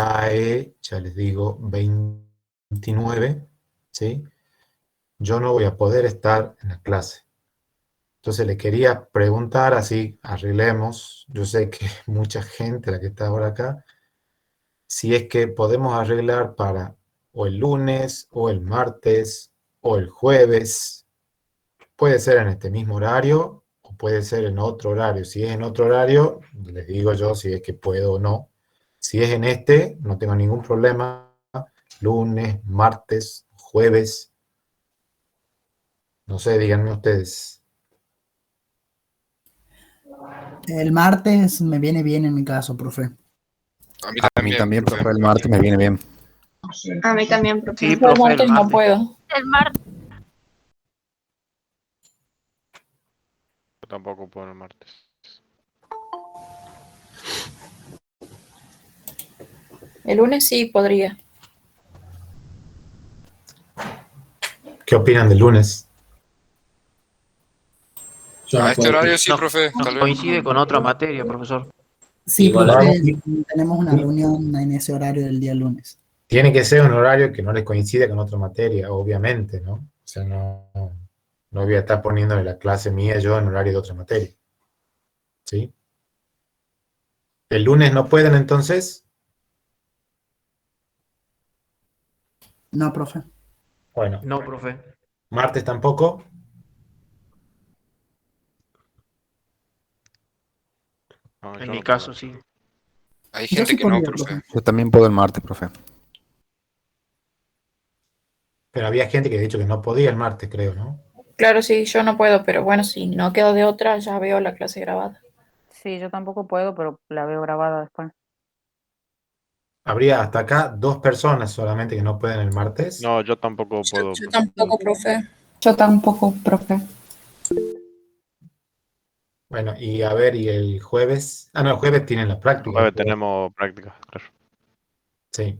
cae, ya les digo, 29, ¿sí? Yo no voy a poder estar en la clase. Entonces le quería preguntar, así arreglemos, yo sé que mucha gente la que está ahora acá, si es que podemos arreglar para o el lunes, o el martes, o el jueves. Puede ser en este mismo horario, o puede ser en otro horario. Si es en otro horario, les digo yo si es que puedo o no. Si es en este, no tengo ningún problema. Lunes, martes, jueves. No sé, díganme ustedes. El martes me viene bien en mi caso, profe. A mí también, profe, el martes me viene bien. A mí también, profe. Sí, El profe, martes el no martes. puedo. El martes. Yo tampoco puedo el martes. El lunes sí podría. ¿Qué opinan del lunes? A este horario sí, profe, Nos tal vez. coincide con otra materia, profesor. Sí, Igual profe, aquí- tenemos una reunión en ese horario del día lunes. Tiene que ser un horario que no les coincida con otra materia, obviamente, ¿no? O sea, no voy a estar poniéndole la clase mía yo en horario de otra materia. ¿Sí? ¿El lunes no pueden entonces? No, profe. Bueno, No, profe. martes tampoco. No, yo En mi no puedo. caso, sí. Hay Yo gente sí que no, podría, profe. Yo también puedo el martes, profe. Pero había gente que ha dicho que no podía el martes, creo, ¿no? Claro, sí, yo no puedo, pero bueno, si no quedo de otra, ya veo la clase grabada. Sí, yo tampoco puedo, pero la veo grabada después. Habría hasta acá 2 personas solamente que no pueden el martes. No, yo tampoco puedo. Yo tampoco, profe. Yo tampoco, profe. Bueno, y a ver, ¿y el jueves? Ah, no, el jueves tienen la práctica. Jueves tenemos práctica, claro. Sí.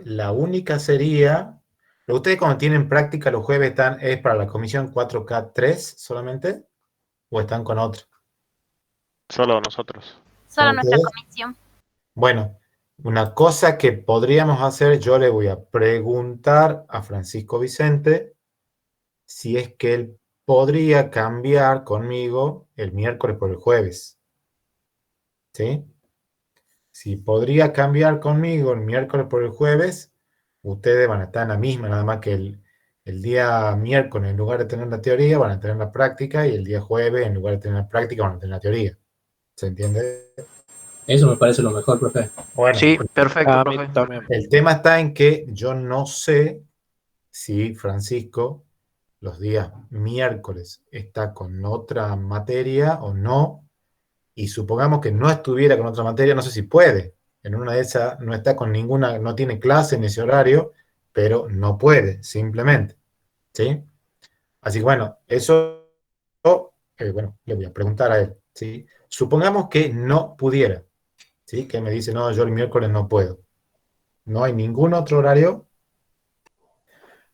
La única sería, pero ustedes cuando tienen práctica los jueves ¿es para la comisión 4K3 solamente? ¿O están con otra? Solo nosotros. Solo ¿Con nuestra ustedes? comisión. Bueno, una cosa que podríamos hacer, yo le voy a preguntar a Francisco Vicente si es que él podría cambiar conmigo el miércoles por el jueves. ¿Sí? Si podría cambiar conmigo el miércoles por el jueves, ustedes van a estar en la misma, nada más que el día miércoles, en lugar de tener la teoría, van a tener la práctica, y el día jueves, en lugar de tener la práctica, van a tener la teoría. ¿Se entiende? Eso me parece lo mejor, profe. Bueno, Sí, perfecto, A mí profe. también. el tema está en que yo no sé si Francisco los días miércoles está con otra materia o no, y supongamos que no estuviera con otra materia, no sé si puede. En una de esas no está con ninguna, no tiene clase en ese horario, pero no puede, simplemente. ¿Sí? Así que bueno, eso, bueno, le voy a preguntar a él. ¿Sí? Supongamos que no pudiera, ¿sí? Que me dice, no, yo el miércoles no puedo. No hay ningún otro horario.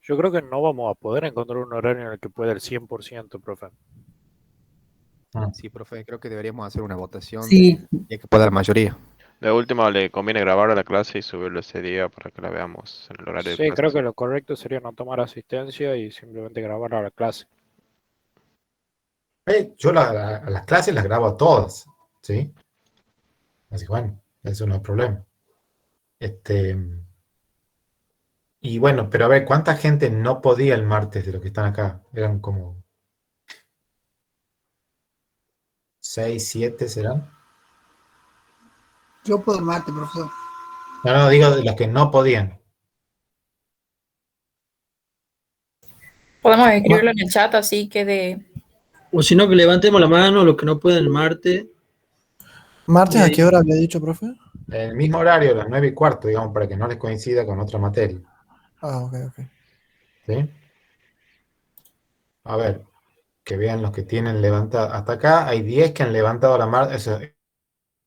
Yo creo que no vamos a poder encontrar un horario en el que pueda el 100%, profe. Sí, profe, creo que deberíamos hacer una votación Sí, ya que pueda la mayoría. De última, le conviene grabar a la clase y subirlo ese día para que la veamos en el horario de Sí, clase. creo que lo correcto sería no tomar asistencia y simplemente grabar a la clase. Yo a las clases las grabo a todas, ¿sí? Así que bueno, eso no es problema. Y bueno, pero a ver, ¿cuánta gente no podía el martes de los que están acá? Eran como 6, 7, ¿serán? yo puedo el martes, profesor. No, digo de los que no podían. Podemos escribirlo en el chat así quede. O si no, que levantemos la mano los que no pueden el martes. ¿Martes a qué hora había dicho, profe? En el mismo horario, a las 9:15, digamos, para que no les coincida con otra materia. Ah, ok. ¿Sí? A ver, que vean los que tienen levantado. Hasta acá hay 10 que han levantado la mano.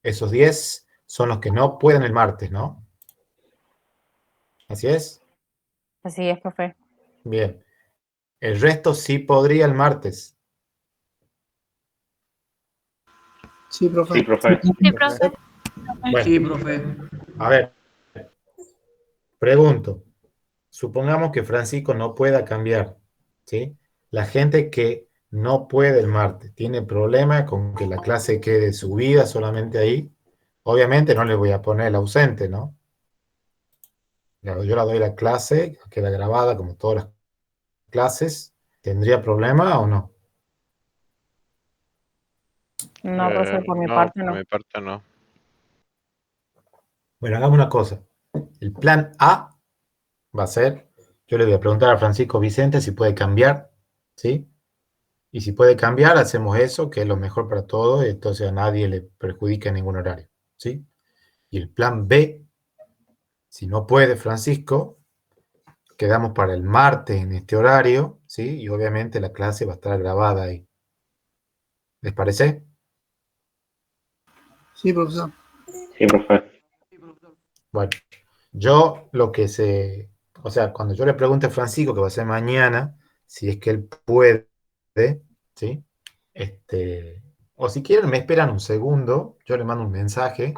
Esos 10 son los que no pueden el martes, ¿no? ¿Así es? Así es, profe. Bien. El resto sí podría el martes. Sí, profe. Sí, profe. Sí, profe. Bueno, Sí, profe. a ver, pregunto. Supongamos que Francisco no pueda cambiar, ¿sí? La gente que no puede el martes, tiene problemas con que la clase quede subida solamente ahí. Obviamente no le voy a poner el ausente, ¿no? Yo la doy la clase, queda grabada como todas las clases. ¿Tendría problema o no? No, profe, por mi No, parte por no. mi parte no. Bueno, hagamos una cosa. El plan A va a ser, yo le voy a preguntar a Francisco Vicente si puede cambiar, ¿sí? Y si puede cambiar, hacemos eso, que es lo mejor para todos, y entonces a nadie le perjudica en ningún horario, ¿sí? Y el plan B, si no puede Francisco, quedamos para el martes en este horario, ¿sí? Y obviamente la clase va a estar grabada ahí. ¿Les parece? Sí, profesor. Sí, profe. Bueno, yo lo que se... O sea, cuando yo le pregunte a Francisco, que va a ser mañana, si es que él puede, ¿sí? O si quieren, me esperan un segundo, yo le mando un mensaje,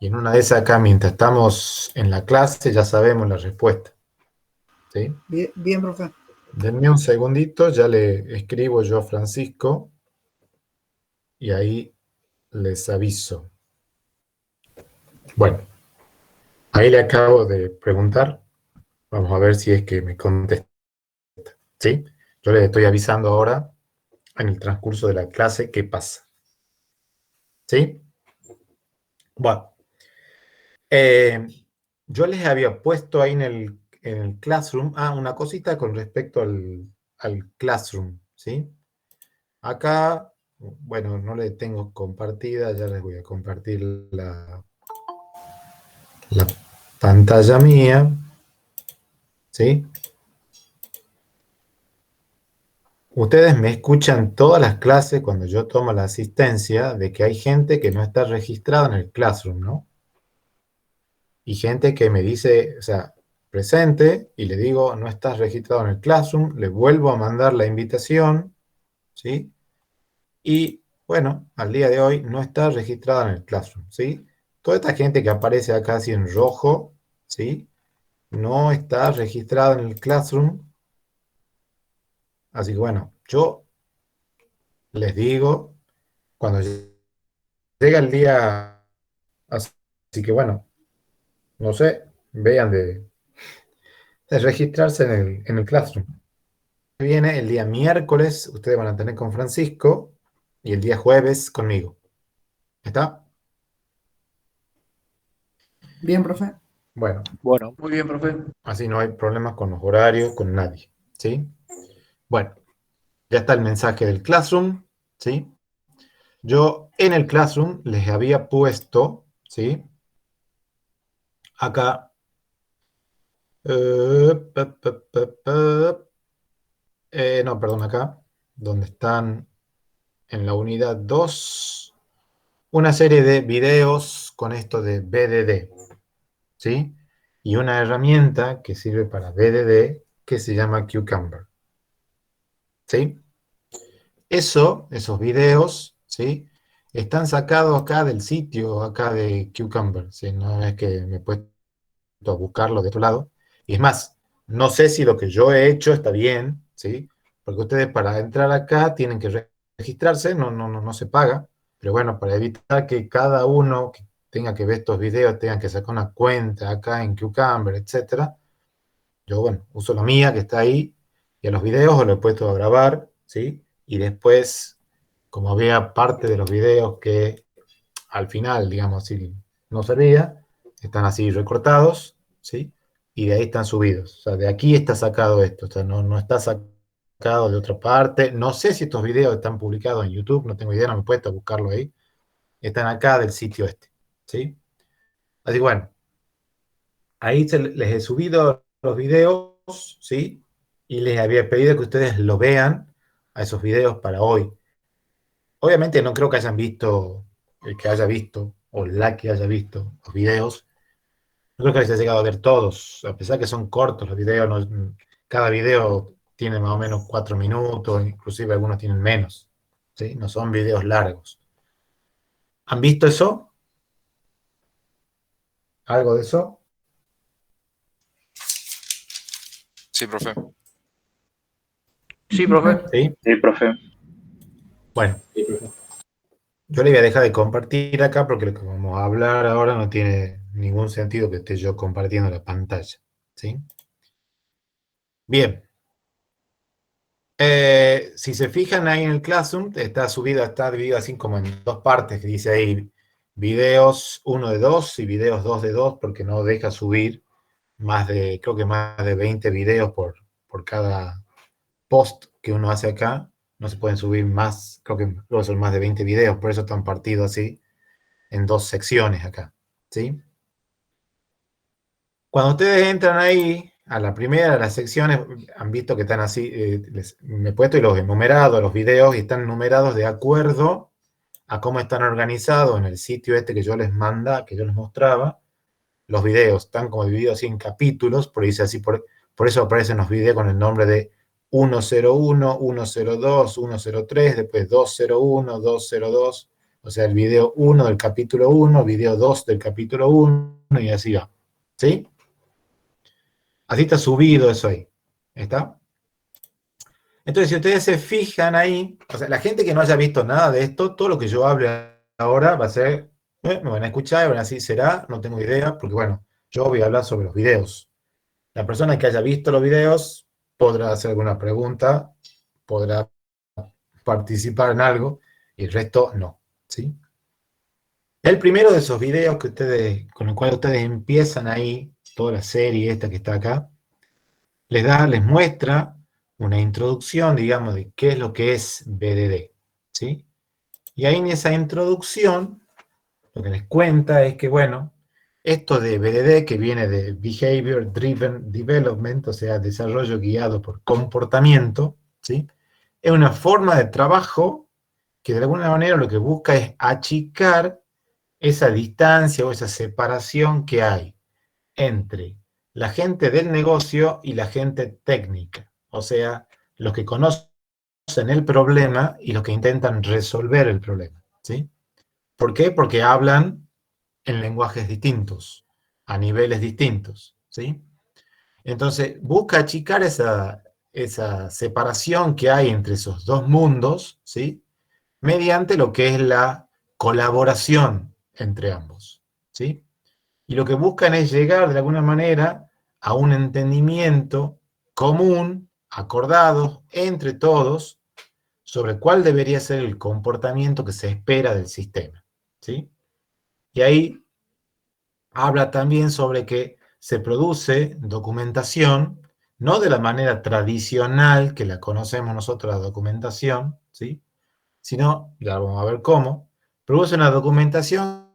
y en una de esas acá, mientras estamos en la clase, ya sabemos la respuesta, ¿sí? Bien, bien, profe. Denme un segundito, ya le escribo yo a Francisco, y ahí les aviso. Bueno, ahí le acabo de preguntar, vamos a ver si es que me contesta, ¿sí? Yo les estoy avisando ahora, en el transcurso de la clase, qué pasa, ¿sí? Bueno, yo les había puesto ahí en el Classroom, una cosita con respecto al Classroom, ¿sí? Acá, bueno, no le tengo compartida, ya les voy a compartir la pantalla mía, ¿sí? Ustedes me escuchan todas las clases cuando yo tomo la asistencia de que hay gente que no está registrada en el Classroom, ¿no? Y gente que me dice, o sea, presente, y le digo, no estás registrado en el Classroom, le vuelvo a mandar la invitación, ¿sí? Y, bueno, al día de hoy no está registrada en el Classroom, ¿sí? Toda esta gente que aparece acá así en rojo, ¿sí? No está registrada en el Classroom. Así que, bueno, yo les digo, cuando llega el día, así que, bueno, no sé, vean de registrarse en el Classroom. Viene el día miércoles, ustedes van a tener con Francisco, y el día jueves conmigo. ¿Está? Bien, profe. Bueno, Bueno, Muy bien, profe. así no hay problemas con los horarios, con nadie. ¿Sí? Bueno, ya está el mensaje del Classroom. ¿Sí? Yo en el Classroom les había puesto, ¿sí? Acá. No, perdón, acá. Donde están en la unidad 2. Una serie de videos con esto de BDD, ¿sí? Y una herramienta que sirve para BDD que se llama Cucumber, ¿sí? Esos videos, ¿sí? Están sacados acá del sitio, acá de Cucumber, ¿sí? No es que me he puesto a buscarlo de otro lado. Y es más, no sé si lo que yo he hecho está bien, ¿sí? Porque ustedes para entrar acá tienen que registrarse, no se paga. Pero bueno, para evitar que cada uno que tenga que ver estos videos tenga que sacar una cuenta acá en Cucumber, etcétera, yo, bueno, uso la mía que está ahí, y a los videos lo he puesto a grabar, ¿sí? Y después, como había parte de los videos que al final, digamos, si no servía, están así recortados, ¿sí? Y de ahí están subidos. O sea, de aquí está sacado esto, o sea, no está sacado de otra parte. No sé si estos videos están publicados en YouTube, no tengo idea, no me he puesto a buscarlo ahí. Están acá del sitio este, ¿sí? Así que bueno, ahí les he subido los videos, ¿sí? Y les había pedido que ustedes lo vean a esos videos para hoy. Obviamente no creo que hayan visto, el que haya visto, o la que haya visto los videos, no creo que les haya llegado a ver todos, a pesar que son cortos los videos, cada video tiene más o menos 4 minutos, inclusive algunos tienen menos, ¿sí? No son videos largos. ¿Han visto eso? ¿Algo de eso? Sí, profe. Sí, profe. ¿Sí? Sí, profe. Bueno, yo le voy a dejar de compartir acá porque lo que vamos a hablar ahora no tiene ningún sentido que esté yo compartiendo la pantalla. ¿Sí? Bien. Si se fijan ahí en el Classroom, está dividido así como en dos partes, que dice ahí videos 1 de 2 y videos 2 de 2, porque no deja subir creo que más de 20 videos por cada post que uno hace acá. No se pueden subir más, creo que son más de 20 videos, por eso están partidos así en dos secciones acá, ¿sí? Cuando ustedes entran ahí, a la primera de las secciones, han visto que están así, me he puesto y los he numerado, los videos, y están numerados de acuerdo a cómo están organizados en el sitio este que yo les mostraba. Los videos están como divididos así en capítulos, por eso aparecen los videos con el nombre de 101, 102, 103, después 201, 202, o sea, el video 1 del capítulo 1, video 2 del capítulo 1, y así va, ¿sí? Así está subido eso ahí, ¿está? Entonces, si ustedes se fijan ahí, o sea, la gente que no haya visto nada de esto, todo lo que yo hable ahora va a ser, me van a escuchar y van a decir, ¿será? No tengo idea, porque bueno, yo voy a hablar sobre los videos. La persona que haya visto los videos podrá hacer alguna pregunta, podrá participar en algo, y el resto no, ¿sí? El primero de esos videos con el cual ustedes empiezan ahí, toda la serie esta que está acá, les muestra una introducción, digamos, de qué es lo que es BDD, ¿sí? Y ahí en esa introducción, lo que les cuenta es que, bueno, esto de BDD, que viene de Behavior Driven Development, o sea, desarrollo guiado por comportamiento, ¿sí? Es una forma de trabajo que de alguna manera lo que busca es achicar esa distancia o esa separación que hay entre la gente del negocio y la gente técnica, o sea, los que conocen el problema y los que intentan resolver el problema, ¿sí? ¿Por qué? Porque hablan en lenguajes distintos, a niveles distintos, ¿sí? Entonces, busca achicar esa separación que hay entre esos dos mundos, ¿sí? Mediante lo que es la colaboración entre ambos, ¿sí? Y lo que buscan es llegar de alguna manera a un entendimiento común, acordado entre todos, sobre cuál debería ser el comportamiento que se espera del sistema, ¿sí? Y ahí habla también sobre que se produce documentación, no de la manera tradicional que la conocemos nosotros, la documentación, ¿sí? Sino, ya vamos a ver cómo, produce una documentación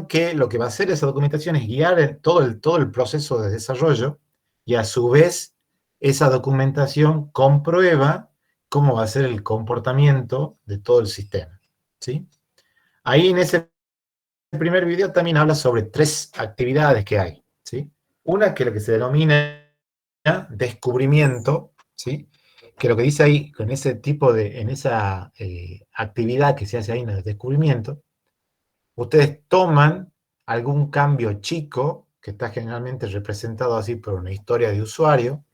que lo que va a hacer esa documentación es guiar todo el proceso de desarrollo, y a su vez esa documentación comprueba cómo va a ser el comportamiento de todo el sistema, ¿sí? Ahí en ese primer video también habla sobre 3 actividades que hay, ¿sí? Una que es lo que se denomina descubrimiento, ¿sí? Que lo que dice ahí, en esa actividad que se hace ahí en el descubrimiento, ustedes toman algún cambio chico, que está generalmente representado así por una historia de usuario,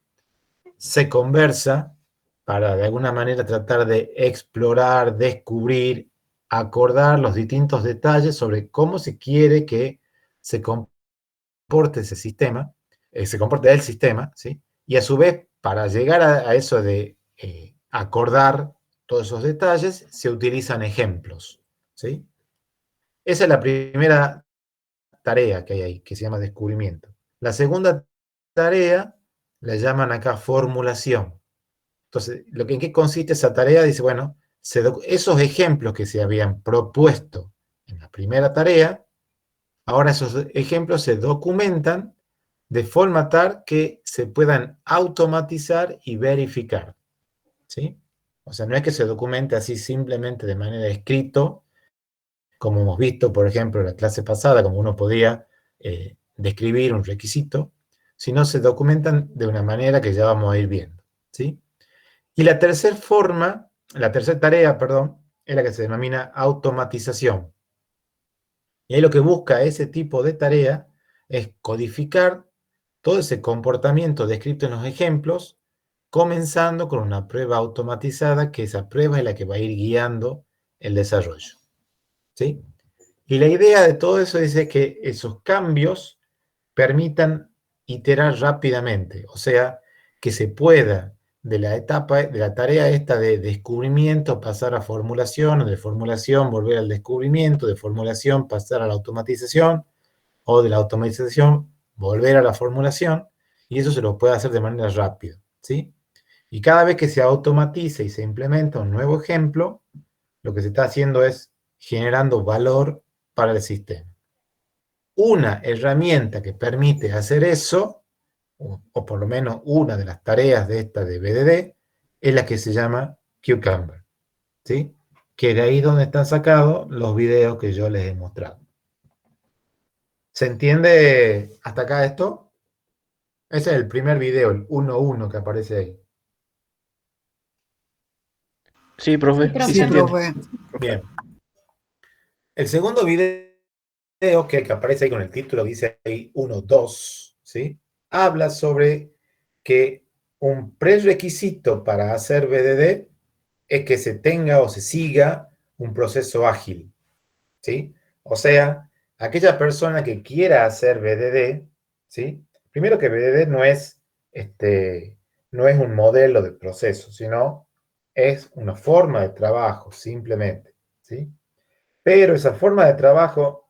se conversa para de alguna manera tratar de explorar, descubrir, acordar los distintos detalles sobre cómo se quiere que se comporte ese sistema, se comporte el sistema, ¿sí? Y a su vez, para llegar a eso de acordar todos esos detalles, se utilizan ejemplos, ¿sí? Esa es la primera tarea que hay ahí, que se llama descubrimiento. La segunda tarea la llaman acá formulación. Entonces, ¿en qué consiste esa tarea? Dice, bueno, esos ejemplos que se habían propuesto en la primera tarea, ahora esos ejemplos se documentan de forma tal que se puedan automatizar y verificar, ¿sí? O sea, no es que se documente así simplemente de manera escrito, como hemos visto, por ejemplo, en la clase pasada, como uno podía describir un requisito, sino se documentan de una manera que ya vamos a ir viendo, ¿sí? Y la tercera tarea, es la que se denomina automatización. Y ahí lo que busca ese tipo de tarea es codificar todo ese comportamiento descrito en los ejemplos, comenzando con una prueba automatizada, que esa prueba es la que va a ir guiando el desarrollo. ¿Sí? Y la idea de todo eso es que esos cambios permitan iterar rápidamente, o sea, que se pueda de la etapa, de la tarea esta de descubrimiento pasar a formulación, o de formulación volver al descubrimiento, de formulación pasar a la automatización, o de la automatización volver a la formulación, y eso se lo puede hacer de manera rápida, ¿sí? Y cada vez que se automatiza y se implementa un nuevo ejemplo, lo que se está haciendo es generando valor para el sistema. Una herramienta que permite hacer eso, o por lo menos una de las tareas de esta de BDD, es la que se llama Cucumber, ¿sí? Que de ahí donde están sacados los videos que yo les he mostrado. ¿Se entiende hasta acá esto? Ese es el primer video, el 1.1 que aparece ahí. Sí, profe. Creo Sí, que se Sí, entiende. profe. Bien. El segundo video que aparece ahí con el título, dice ahí 1.2, ¿sí? Habla sobre que un prerequisito para hacer BDD es que se tenga o se siga un proceso ágil, ¿sí? O sea, aquella persona que quiera hacer BDD, ¿sí? Primero que BDD no es un modelo de proceso, sino es una forma de trabajo, simplemente, ¿sí? Pero esa forma de trabajo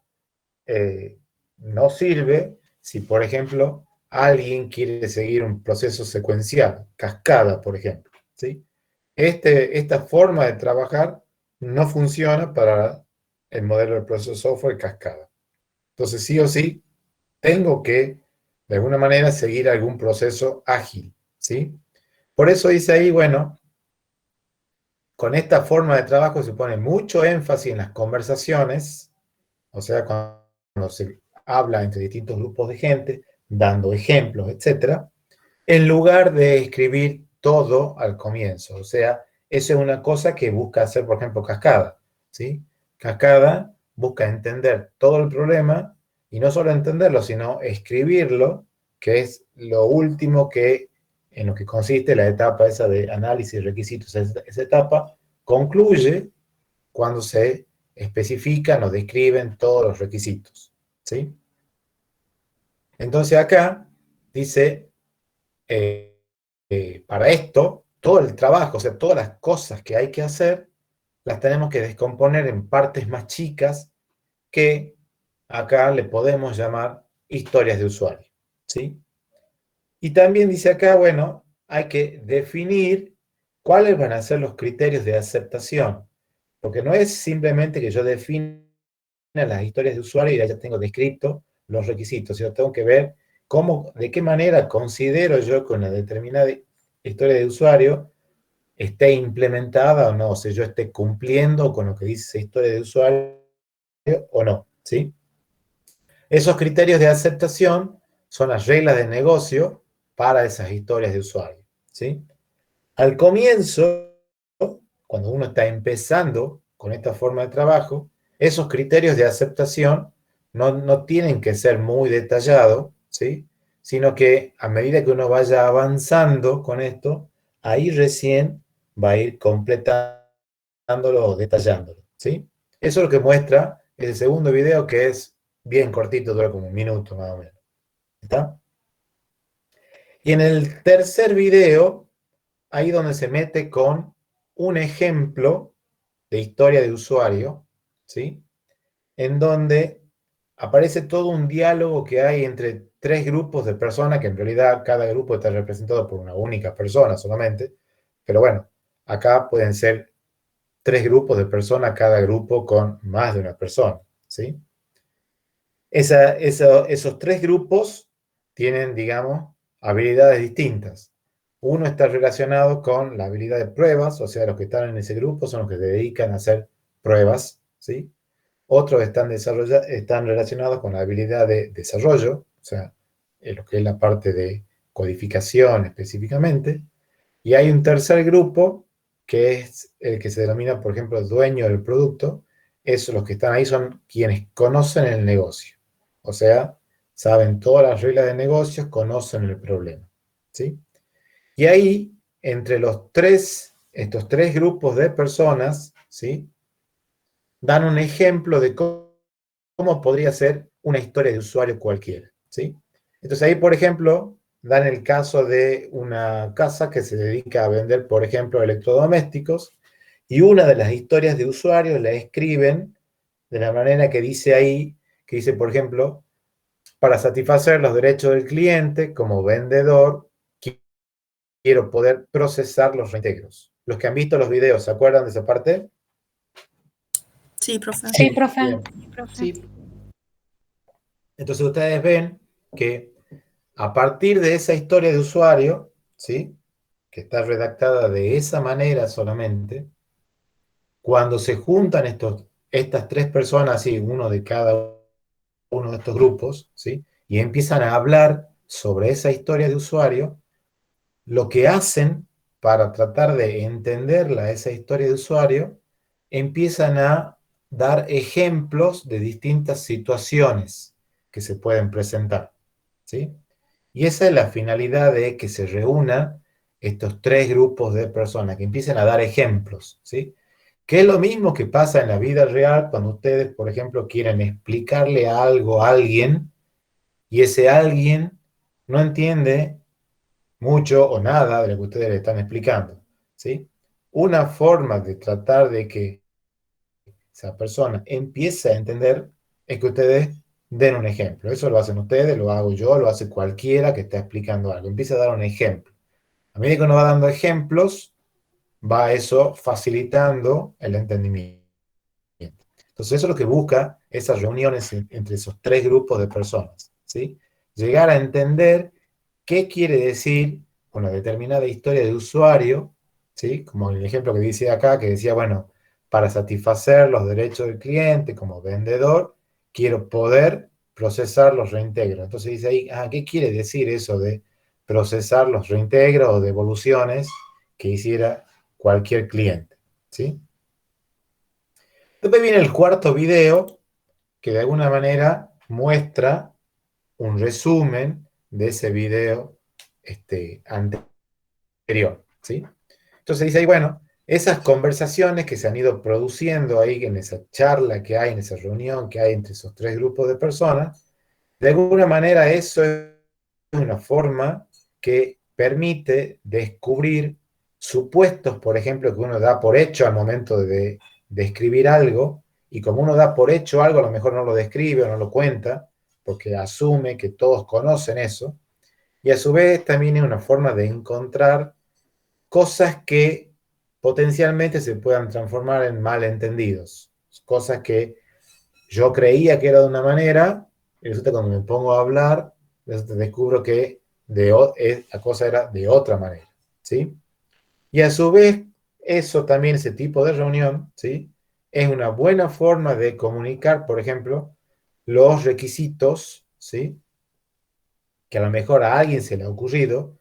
no sirve si, por ejemplo, alguien quiere seguir un proceso secuencial, cascada, por ejemplo, ¿sí? Esta forma de trabajar no funciona para el modelo de proceso software cascada. Entonces, sí o sí, tengo que, de alguna manera, seguir algún proceso ágil, ¿sí? Por eso dice ahí, bueno, con esta forma de trabajo se pone mucho énfasis en las conversaciones, o sea, cuando se habla entre distintos grupos de gente, dando ejemplos, etc., en lugar de escribir todo al comienzo. O sea, eso es una cosa que busca hacer, por ejemplo, Cascada, ¿sí? Cascada busca entender todo el problema, y no solo entenderlo, sino escribirlo, que es lo último en lo que consiste la etapa esa de análisis de requisitos. Esa etapa concluye cuando se especifican o describen todos los requisitos, ¿sí? Entonces acá dice, para esto, todo el trabajo, o sea, todas las cosas que hay que hacer, las tenemos que descomponer en partes más chicas que acá le podemos llamar historias de usuario, ¿sí? Y también dice acá, bueno, hay que definir cuáles van a ser los criterios de aceptación, porque no es simplemente que yo defina las historias de usuario y ya tengo descrito los requisitos, sino tengo que ver de qué manera considero yo que una determinada historia de usuario esté implementada o no, o sea, yo esté cumpliendo con lo que dice esa historia de usuario o no, ¿sí? Esos criterios de aceptación son las reglas de negocio para esas historias de usuario, ¿sí? Al comienzo, cuando uno está empezando con esta forma de trabajo, esos criterios de aceptación no tienen que ser muy detallados, ¿sí? Sino que a medida que uno vaya avanzando con esto, ahí recién va a ir completándolo o detallándolo, ¿sí? Eso es lo que muestra el segundo video, que es bien cortito, dura como 1 minuto más o menos. ¿Está? Y en el tercer video, ahí donde se mete con un ejemplo de historia de usuario, ¿sí? En donde aparece todo un diálogo que hay entre 3 grupos de personas, que en realidad cada grupo está representado por una única persona solamente, pero bueno, acá pueden ser 3 grupos de personas, cada grupo con más de una persona, ¿sí? Esos 3 grupos tienen, digamos, habilidades distintas. Uno está relacionado con la habilidad de pruebas, o sea, los que están en ese grupo son los que se dedican a hacer pruebas, ¿sí? Otros están relacionados con la habilidad de desarrollo, o sea, lo que es la parte de codificación específicamente. Y hay un tercer grupo, que es el que se denomina, por ejemplo, dueño del producto. Los que están ahí son quienes conocen el negocio. O sea, saben todas las reglas de negocios, conocen el problema, ¿sí? Y ahí, entre estos tres grupos de personas, ¿sí? Dan un ejemplo de cómo podría ser una historia de usuario cualquiera, ¿sí? Entonces ahí, por ejemplo, dan el caso de una casa que se dedica a vender, por ejemplo, electrodomésticos, y una de las historias de usuarios la escriben de la manera que dice ahí, que dice, por ejemplo, para satisfacer los derechos del cliente, como vendedor, quiero poder procesar los reintegros. Los que han visto los videos, ¿se acuerdan de esa parte? Sí, profe. Sí, profe. Bien. Sí, Entonces ustedes ven que a partir de esa historia de usuario, ¿sí? Que está redactada de esa manera solamente, cuando se juntan estas tres personas, ¿sí? Uno de cada uno de estos grupos, ¿sí? Y empiezan a hablar sobre esa historia de usuario, lo que hacen para tratar de entenderla, esa historia de usuario, empiezan a dar ejemplos de distintas situaciones que se pueden presentar, ¿sí? Y esa es la finalidad de que se reúnan estos tres grupos de personas, que empiecen a dar ejemplos, ¿sí? Que es lo mismo que pasa en la vida real cuando ustedes, por ejemplo, quieren explicarle algo a alguien y ese alguien no entiende mucho o nada de lo que ustedes le están explicando, ¿sí? Una forma de tratar de que esa persona empiece a entender es que ustedes den un ejemplo. Eso lo hacen ustedes, lo hago yo, lo hace cualquiera que está explicando algo. Empieza a dar un ejemplo. A medida que uno va dando ejemplos, va eso facilitando el entendimiento. Entonces eso es lo que busca esas reuniones entre esos tres grupos de personas, ¿sí? Llegar a entender qué quiere decir una determinada historia de usuario, ¿sí? Como el ejemplo que dice acá, que decía, bueno, para satisfacer los derechos del cliente como vendedor, quiero poder procesar los reintegros. Entonces dice ahí, ¿qué quiere decir eso de procesar los reintegros o devoluciones que hiciera cualquier cliente? ¿Sí? Después viene el cuarto video, que de alguna manera muestra un resumen de ese video anterior, ¿sí? Entonces dice ahí, bueno, esas conversaciones que se han ido produciendo ahí en esa charla que hay, en esa reunión que hay entre esos tres grupos de personas, de alguna manera eso es una forma que permite descubrir supuestos, por ejemplo, que uno da por hecho al momento de escribir algo, y como uno da por hecho algo, a lo mejor no lo describe o no lo cuenta, porque asume que todos conocen eso, y a su vez también es una forma de encontrar cosas que potencialmente se puedan transformar en malentendidos, cosas que yo creía que era de una manera, y resulta cuando me pongo a hablar, descubro que la cosa era de otra manera, ¿sí? Y a su vez, eso también, ese tipo de reunión, ¿sí? Es una buena forma de comunicar, por ejemplo, los requisitos, ¿sí? Que a lo mejor a alguien se le ha ocurrido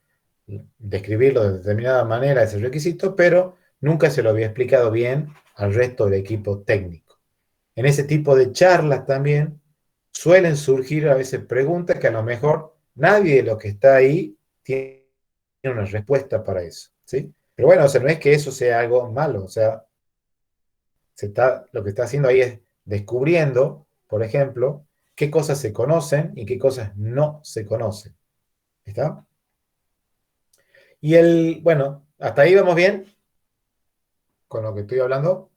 describirlo de determinada manera, ese requisito, pero nunca se lo había explicado bien al resto del equipo técnico. En ese tipo de charlas también suelen surgir a veces preguntas que a lo mejor nadie de los que está ahí tiene una respuesta para eso, ¿sí? Pero bueno, o sea, no es que eso sea algo malo, o sea, lo que está haciendo ahí es descubriendo, por ejemplo, qué cosas se conocen y qué cosas no se conocen. ¿Está? Y bueno, ¿hasta ahí vamos bien? ¿Con lo que estoy hablando?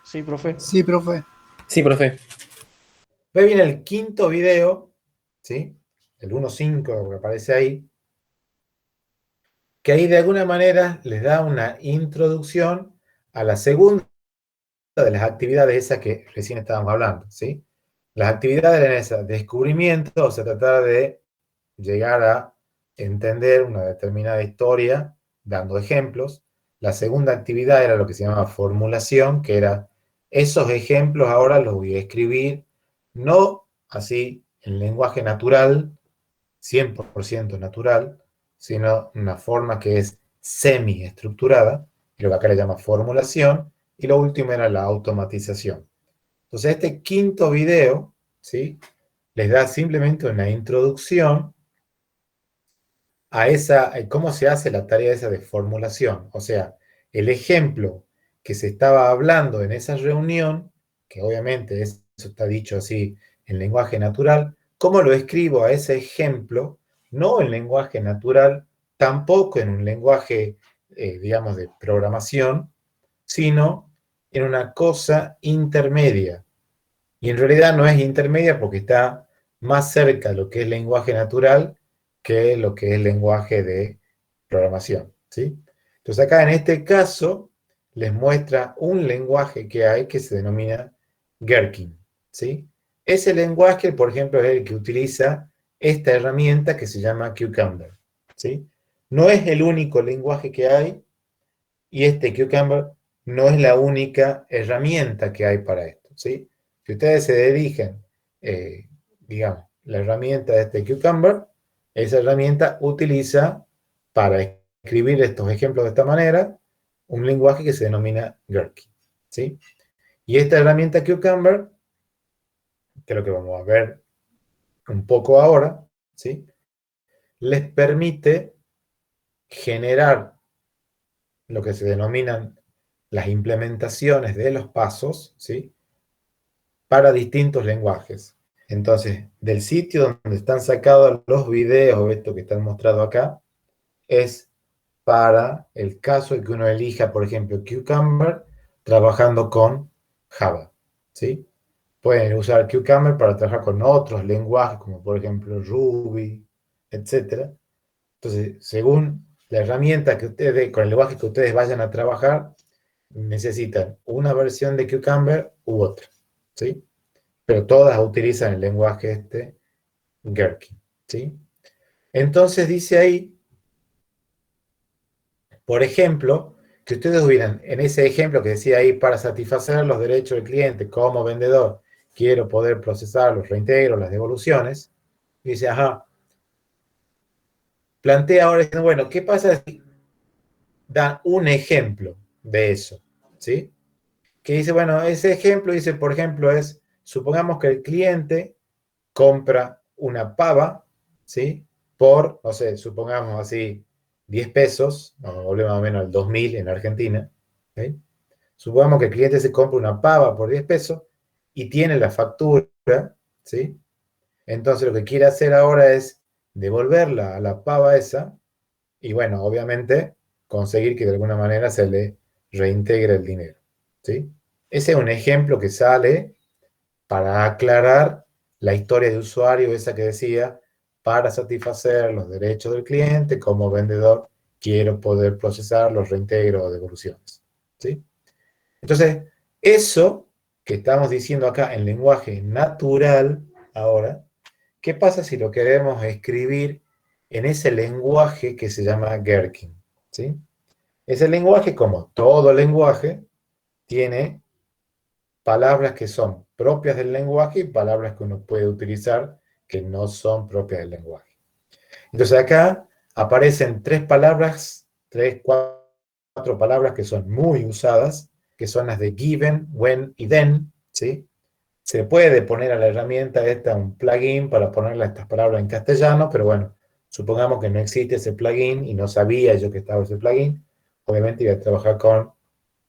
Sí, profe. Sí, profe. Sí, profe. Ve bien el quinto video, ¿sí? El 1.5 que aparece ahí, que ahí de alguna manera les da una introducción a la segunda de las actividades esas que recién estábamos hablando, ¿sí? Las actividades eran esas, descubrimiento, o sea, tratar de llegar a entender una determinada historia dando ejemplos. La segunda actividad era lo que se llamaba formulación, que era esos ejemplos ahora los voy a escribir, no así en lenguaje natural, 100% natural, sino una forma que es semi-estructurada, y lo que acá le llama formulación, y lo último era la automatización. Entonces este quinto video, ¿sí? les da simplemente una introducción a cómo se hace la tarea esa de formulación. O sea, el ejemplo que se estaba hablando en esa reunión, que obviamente eso está dicho así en lenguaje natural, ¿cómo lo escribo a ese ejemplo? No en lenguaje natural, tampoco en un lenguaje, digamos, de programación, sino en una cosa intermedia. Y en realidad no es intermedia porque está más cerca de lo que es lenguaje natural que lo que es lenguaje de programación, ¿sí? Entonces acá en este caso les muestra un lenguaje que hay que se denomina Gherkin, ¿sí? Ese lenguaje, por ejemplo, es el que utiliza esta herramienta que se llama Cucumber, ¿sí? No es el único lenguaje que hay y este Cucumber no es la única herramienta que hay para esto, ¿sí? Si ustedes se dirigen, digamos, la herramienta de este Cucumber, esa herramienta utiliza para escribir estos ejemplos de esta manera un lenguaje que se denomina Gherkin, ¿sí? Y esta herramienta Cucumber, que es lo que vamos a ver un poco ahora, ¿sí? Les permite generar lo que se denominan las implementaciones de los pasos, ¿sí? Para distintos lenguajes. Entonces, del sitio donde están sacados los videos, esto que están mostrados acá, es para el caso de que uno elija, por ejemplo, Cucumber trabajando con Java, ¿sí? Pueden usar Cucumber para trabajar con otros lenguajes, como por ejemplo Ruby, etc. Entonces, según la herramienta que ustedes, con el lenguaje que ustedes vayan a trabajar, necesitan una versión de Cucumber u otra, ¿sí? Pero todas utilizan el lenguaje Gherkin, ¿sí? Entonces dice ahí, por ejemplo, que ustedes hubieran, en ese ejemplo que decía ahí, para satisfacer los derechos del cliente como vendedor, quiero poder procesar los reintegros, las devoluciones, y dice, ajá, plantea ahora, bueno, ¿qué pasa si da un ejemplo de eso? ¿Sí? Que dice, bueno, ese ejemplo dice, por ejemplo, es, supongamos que el cliente compra una pava, ¿sí? Por, no sé, supongamos así, 10 pesos, nos volvemos más o menos al 2000 en Argentina, ¿sí? Supongamos que el cliente se compra una pava por 10 pesos y tiene la factura, ¿sí? Entonces lo que quiere hacer ahora es devolverla a la pava esa y, bueno, obviamente conseguir que de alguna manera se le reintegre el dinero, ¿sí? Ese es un ejemplo que sale para aclarar la historia de usuario, esa que decía, para satisfacer los derechos del cliente, como vendedor, quiero poder procesar los reintegros o devoluciones, ¿sí? Entonces, eso que estamos diciendo acá en lenguaje natural, ahora, ¿qué pasa si lo queremos escribir en ese lenguaje que se llama Gherkin, ¿sí? Ese lenguaje, como todo lenguaje, tiene palabras que son propias del lenguaje y palabras que uno puede utilizar que no son propias del lenguaje. Entonces acá aparecen tres, cuatro palabras que son muy usadas, que son las de given, when y then, ¿sí? Se puede poner a la herramienta esta un plugin para ponerle estas palabras en castellano, pero bueno, supongamos que no existe ese plugin y no sabía yo que estaba ese plugin, obviamente iba a trabajar con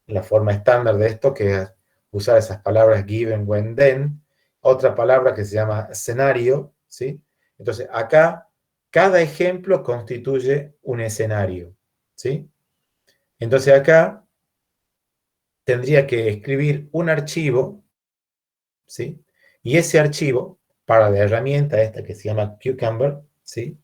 la forma estándar de esto, que es usar esas palabras given, when, then, otra palabra que se llama escenario, ¿sí? Entonces, acá, cada ejemplo constituye un escenario, ¿sí? Entonces, acá tendría que escribir un archivo, ¿sí? Y ese archivo, para la herramienta esta que se llama Cucumber, ¿sí?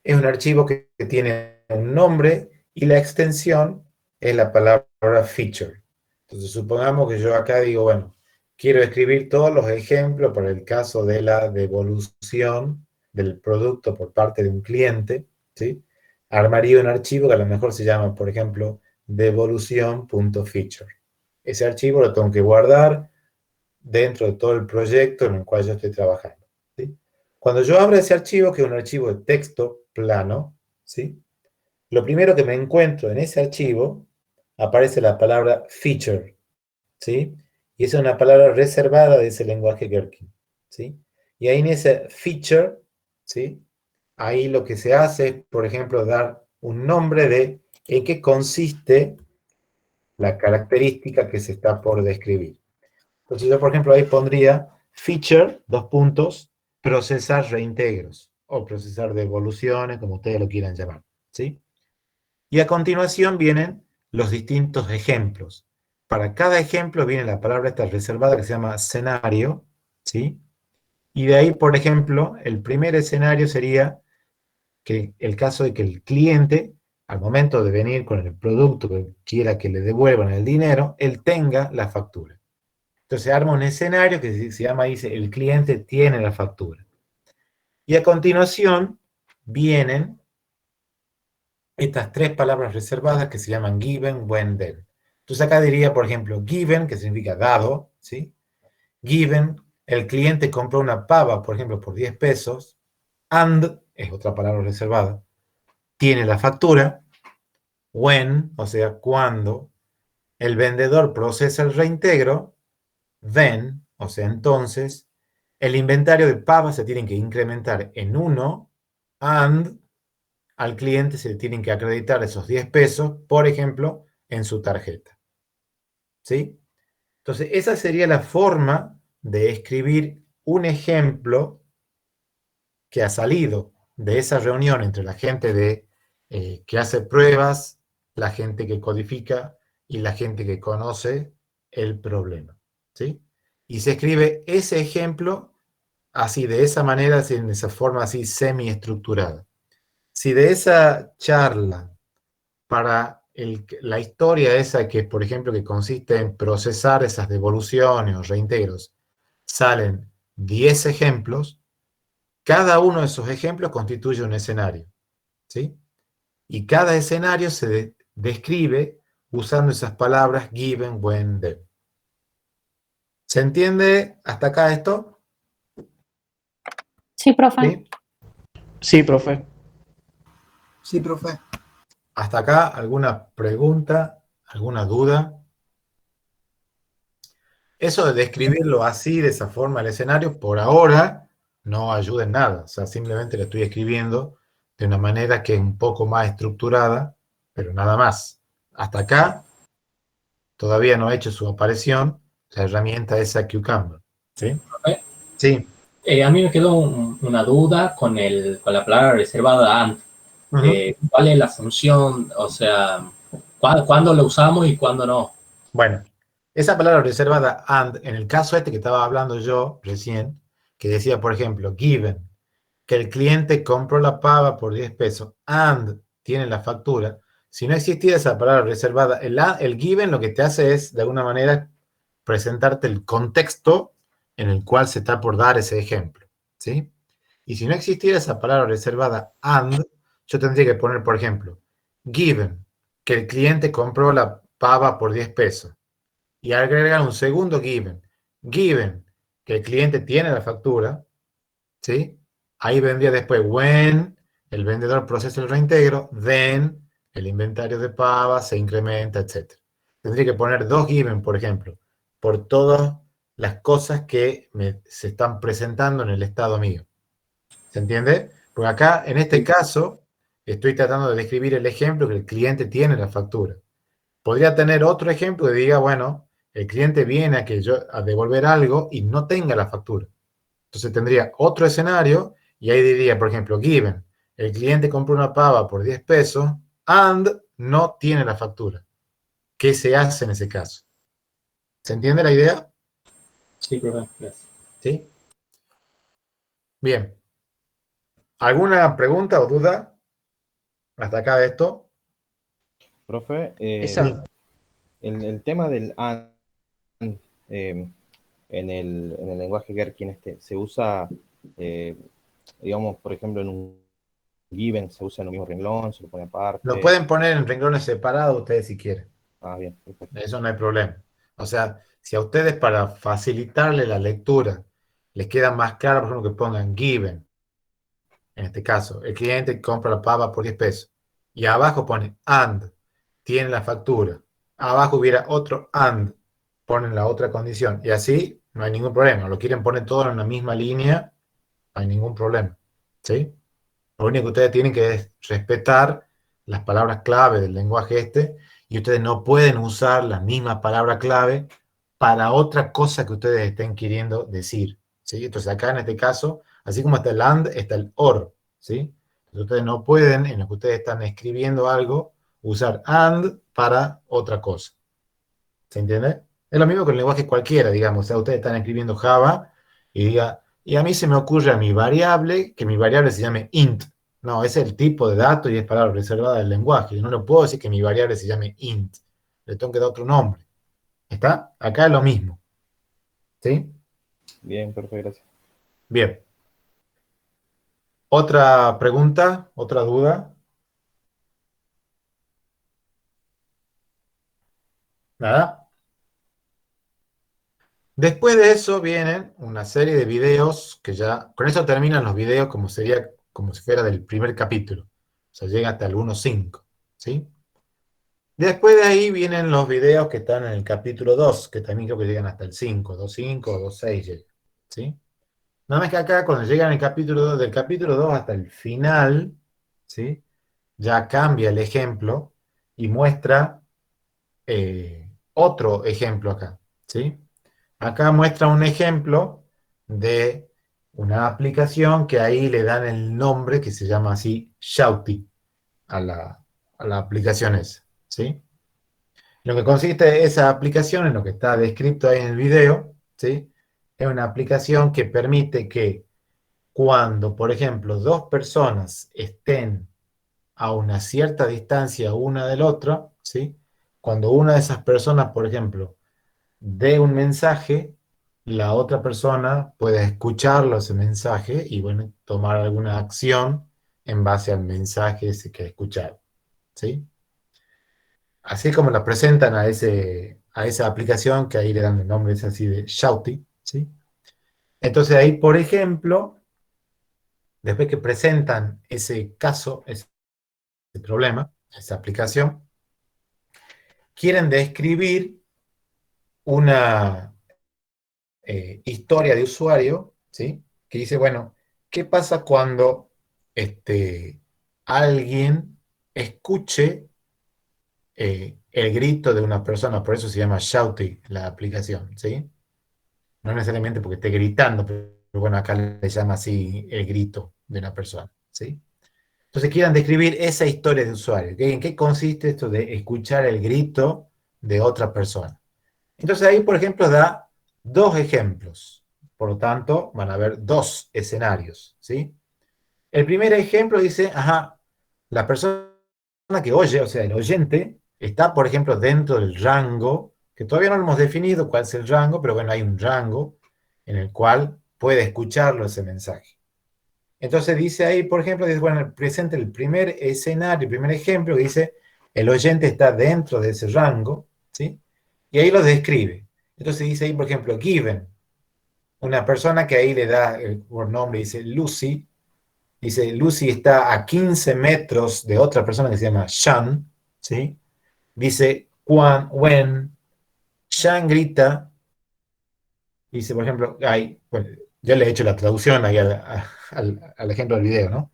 Es un archivo que tiene un nombre y la extensión es la palabra feature. Entonces, supongamos que yo acá digo, bueno, quiero escribir todos los ejemplos para el caso de la devolución del producto por parte de un cliente, ¿sí? Armaría un archivo que a lo mejor se llama, por ejemplo, devolución.feature. Ese archivo lo tengo que guardar dentro de todo el proyecto en el cual yo estoy trabajando, ¿sí? Cuando yo abro ese archivo, que es un archivo de texto plano, ¿sí? Lo primero que me encuentro en ese archivo aparece la palabra feature, ¿sí? Y esa es una palabra reservada de ese lenguaje Gherkin, ¿sí? Y ahí en ese feature, ¿sí? Ahí lo que se hace es, por ejemplo, dar un nombre de en qué consiste la característica que se está por describir. Entonces yo, por ejemplo, ahí pondría feature, dos puntos, procesar reintegros, o procesar devoluciones, como ustedes lo quieran llamar, ¿sí? Y a continuación vienen los distintos ejemplos. Para cada ejemplo viene la palabra esta reservada que se llama escenario, ¿sí? Y de ahí, por ejemplo, el primer escenario sería que el caso de que el cliente, al momento de venir con el producto que quiera que le devuelvan el dinero, él tenga la factura. Entonces arma un escenario que se llama, dice, el cliente tiene la factura. Y a continuación vienen estas tres palabras reservadas que se llaman given, when, then. Entonces acá diría, por ejemplo, given, que significa dado, ¿sí? Given, el cliente compró una pava, por ejemplo, por 10 pesos, and, es otra palabra reservada, tiene la factura, when, o sea, cuando el vendedor procesa el reintegro, then, o sea, entonces, el inventario de pavas se tiene que incrementar en 1, and al cliente se le tienen que acreditar esos 10 pesos, por ejemplo, en su tarjeta. ¿Sí? Entonces, esa sería la forma de escribir un ejemplo que ha salido de esa reunión entre la gente que hace pruebas, la gente que codifica y la gente que conoce el problema. ¿Sí? Y se escribe ese ejemplo así, de esa manera, así, en esa forma así semi-estructurada. Si de esa charla, para la historia esa que, por ejemplo, que consiste en procesar esas devoluciones o reintegros, salen 10 ejemplos, cada uno de esos ejemplos constituye un escenario, ¿sí? Y cada escenario se describe usando esas palabras given, when, then. ¿Se entiende hasta acá esto? Sí, profe. ¿Sí? Sí, profe. Sí, profe. ¿Hasta acá alguna pregunta, alguna duda? Eso de describirlo así, de esa forma, el escenario, por ahora no ayuda en nada. O sea, simplemente lo estoy escribiendo de una manera que es un poco más estructurada, pero nada más. Hasta acá todavía no ha hecho su aparición la herramienta esa Cucumber. ¿Sí? Sí. A mí me quedó una duda con la palabra reservada and. ¿Cuál es la función? O sea, ¿cuándo lo usamos y cuándo no? Bueno, esa palabra reservada and, en el caso este que estaba hablando yo recién, que decía, por ejemplo, given, que el cliente compró la pava por 10 pesos and tiene la factura, si no existía esa palabra reservada, el given lo que te hace es, de alguna manera, presentarte el contexto en el cual se está por dar ese ejemplo, ¿sí? Y si no existiera esa palabra reservada and, yo tendría que poner, por ejemplo, given, que el cliente compró la pava por 10 pesos. Y agregar un segundo given. Given, que el cliente tiene la factura, ¿sí? Ahí vendría después when el vendedor procesa el reintegro, then el inventario de pavas se incrementa, etc. Tendría que poner dos given, por ejemplo, por todas las cosas que se están presentando en el estado mío. ¿Se entiende? Porque acá, en este caso, estoy tratando de describir el ejemplo que el cliente tiene la factura. Podría tener otro ejemplo que diga, bueno, el cliente viene a devolver algo y no tenga la factura. Entonces tendría otro escenario y ahí diría, por ejemplo, given, el cliente compró una pava por 10 pesos and no tiene la factura. ¿Qué se hace en ese caso? ¿Se entiende la idea? Sí, profe. Gracias. ¿Sí? Bien. ¿Alguna pregunta o duda hasta acá de esto? Profe, el tema del and en el lenguaje Gherkin se usa, digamos, por ejemplo, en un given se usa en un mismo renglón, se lo pone aparte. Lo pueden poner en renglones separados ustedes si quieren. Ah, bien, perfecto. Eso no hay problema. O sea, si a ustedes para facilitarle la lectura les queda más claro, por ejemplo, que pongan given, en este caso, el cliente compra la pava por 10 pesos, y abajo pone and, tiene la factura, abajo hubiera otro and, ponen la otra condición, y así no hay ningún problema. Lo quieren poner todo en la misma línea, hay ningún problema, ¿sí? Lo único que ustedes tienen que es respetar las palabras clave del lenguaje este, y ustedes no pueden usar la misma palabra clave para otra cosa que ustedes estén queriendo decir, ¿sí? Entonces acá en este caso, así como está el and, está el or, ¿sí? Entonces ustedes no pueden, en lo que ustedes están escribiendo algo, usar and para otra cosa. ¿Se entiende? Es lo mismo que el lenguaje cualquiera, digamos. O sea, ustedes están escribiendo Java y diga, y a mí se me ocurre a mi variable, que mi variable se llame int. No, es el tipo de dato y es palabra reservada del lenguaje. Yo no le puedo decir que mi variable se llame int. Le tengo que dar otro nombre. ¿Está? Acá es lo mismo. ¿Sí? Bien, perfecto, gracias. Bien. ¿Otra pregunta? ¿Otra duda? ¿Nada? Después de eso vienen una serie de videos que ya, con eso terminan los videos como sería, como si fuera del primer capítulo. O sea, llega hasta el 1.5, ¿sí? Después de ahí vienen los videos que están en el capítulo 2, que también creo que llegan hasta el 5, 2.5 o 2.6 llegan, ¿sí? Nada más que acá, cuando llegan el capítulo 2, del capítulo 2 hasta el final, ¿sí? Ya cambia el ejemplo y muestra otro ejemplo acá, ¿sí? Acá muestra un ejemplo de una aplicación que ahí le dan el nombre que se llama así Shouty a la aplicación esa, ¿sí? Lo que consiste esa aplicación, en lo que está descrito ahí en el video, ¿sí? Es una aplicación que permite que cuando, por ejemplo, dos personas estén a una cierta distancia una del otro, ¿sí? Cuando una de esas personas, por ejemplo, dé un mensaje, la otra persona puede escucharlo ese mensaje y, bueno, tomar alguna acción en base al mensaje ese que ha escuchado, ¿sí? Así como la presentan a esa aplicación, que ahí le dan el nombre, es así de Shouty, ¿sí? Entonces ahí, por ejemplo, después que presentan ese caso, ese problema, esa aplicación, quieren describir una historia de usuario, ¿sí? Que dice, bueno, ¿qué pasa cuando alguien escuche el grito de una persona? Por eso se llama Shouty la aplicación, ¿sí? No necesariamente porque esté gritando, pero bueno, acá le llama así el grito de una persona, ¿sí? Entonces quieran describir esa historia de usuario. ¿En qué consiste esto de escuchar el grito de otra persona? Entonces ahí, por ejemplo, da dos ejemplos. Por lo tanto, van a haber dos escenarios, ¿sí? El primer ejemplo dice, ajá, la persona que oye, o sea, el oyente, está, por ejemplo, dentro del rango, que todavía no lo hemos definido cuál es el rango, pero bueno, hay un rango en el cual puede escucharlo ese mensaje. Entonces dice ahí, por ejemplo, dice, bueno, presenta el primer escenario, el primer ejemplo, que dice, el oyente está dentro de ese rango, ¿sí? Y ahí lo describe. Entonces dice ahí, por ejemplo, given, una persona que ahí le da por nombre, dice Lucy está a 15 metros de otra persona que se llama Sean, ¿sí? Dice, when Sean grita, dice, por ejemplo, bueno, yo le he hecho la traducción ahí al ejemplo del video, ¿no?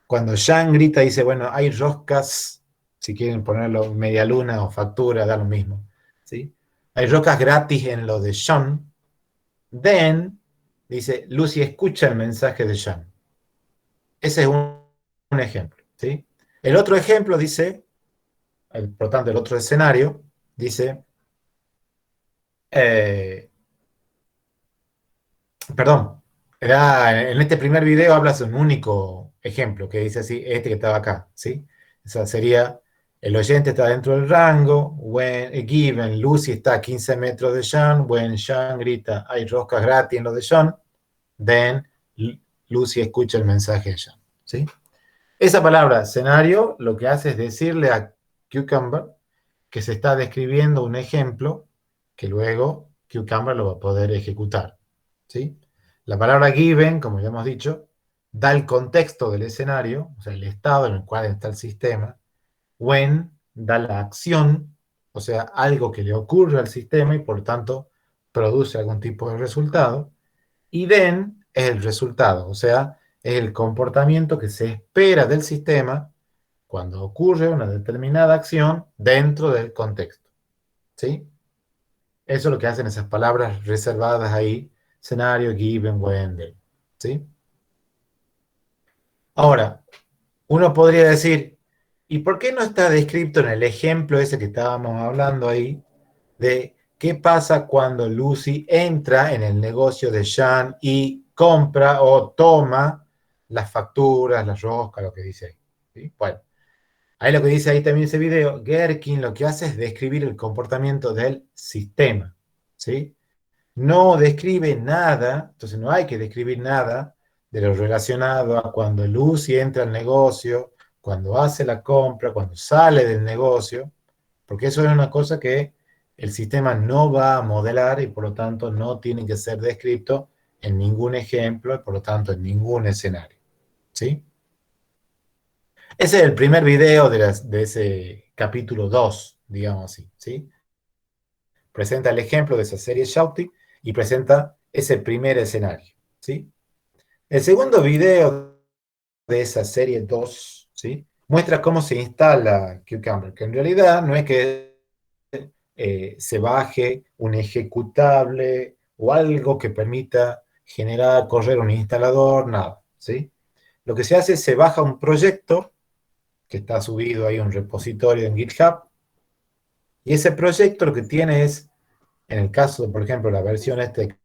Cuando Sean grita, dice, bueno, hay roscas, si quieren ponerlo media luna o factura, da lo mismo, ¿sí? Hay roscas gratis en lo de Sean. Then, dice, Lucy escucha el mensaje de Sean. Ese es un ejemplo, ¿sí? El otro ejemplo dice, por tanto, el otro escenario, dice, perdón, en este primer video hablas de un único ejemplo, que dice así, este que estaba acá, ¿sí? O sea, sería, el oyente está dentro del rango, given, Lucy está a 15 metros de Sean, when Sean grita, hay roscas gratis en lo de Sean, then Lucy escucha el mensaje de Sean, ¿sí? Esa palabra, escenario, lo que hace es decirle a Cucumber que se está describiendo un ejemplo que luego Cucumber lo va a poder ejecutar, ¿sí? La palabra given, como ya hemos dicho, da el contexto del escenario, o sea, el estado en el cual está el sistema. When da la acción, o sea, algo que le ocurre al sistema y por tanto produce algún tipo de resultado. Y then es el resultado, o sea, es el comportamiento que se espera del sistema cuando ocurre una determinada acción dentro del contexto. ¿Sí? Eso es lo que hacen esas palabras reservadas ahí, escenario, given, when, then. ¿Sí? Ahora, uno podría decir, ¿y por qué no está descrito en el ejemplo ese que estábamos hablando ahí, de qué pasa cuando Lucy entra en el negocio de Sean y compra o toma las facturas, las roscas, lo que dice ahí? ¿Sí? Bueno, ahí lo que dice ahí también ese video, Gherkin lo que hace es describir el comportamiento del sistema, ¿sí? No describe nada, entonces no hay que describir nada de lo relacionado a cuando Lucy entra al negocio, cuando hace la compra, cuando sale del negocio, porque eso es una cosa que el sistema no va a modelar y por lo tanto no tiene que ser descrito en ningún ejemplo y por lo tanto en ningún escenario. ¿Sí? Ese es el primer video de ese capítulo 2, digamos así. ¿Sí? Presenta el ejemplo de esa serie Shouty y presenta ese primer escenario. ¿Sí? El segundo video de esa serie 2, ¿sí? Muestra cómo se instala Cucumber, que en realidad no es que se baje un ejecutable o algo que permita generar, correr un instalador, nada, ¿sí? Lo que se hace es se baja un proyecto que está subido ahí a un repositorio en GitHub, y ese proyecto lo que tiene es, en el caso, por ejemplo, la versión de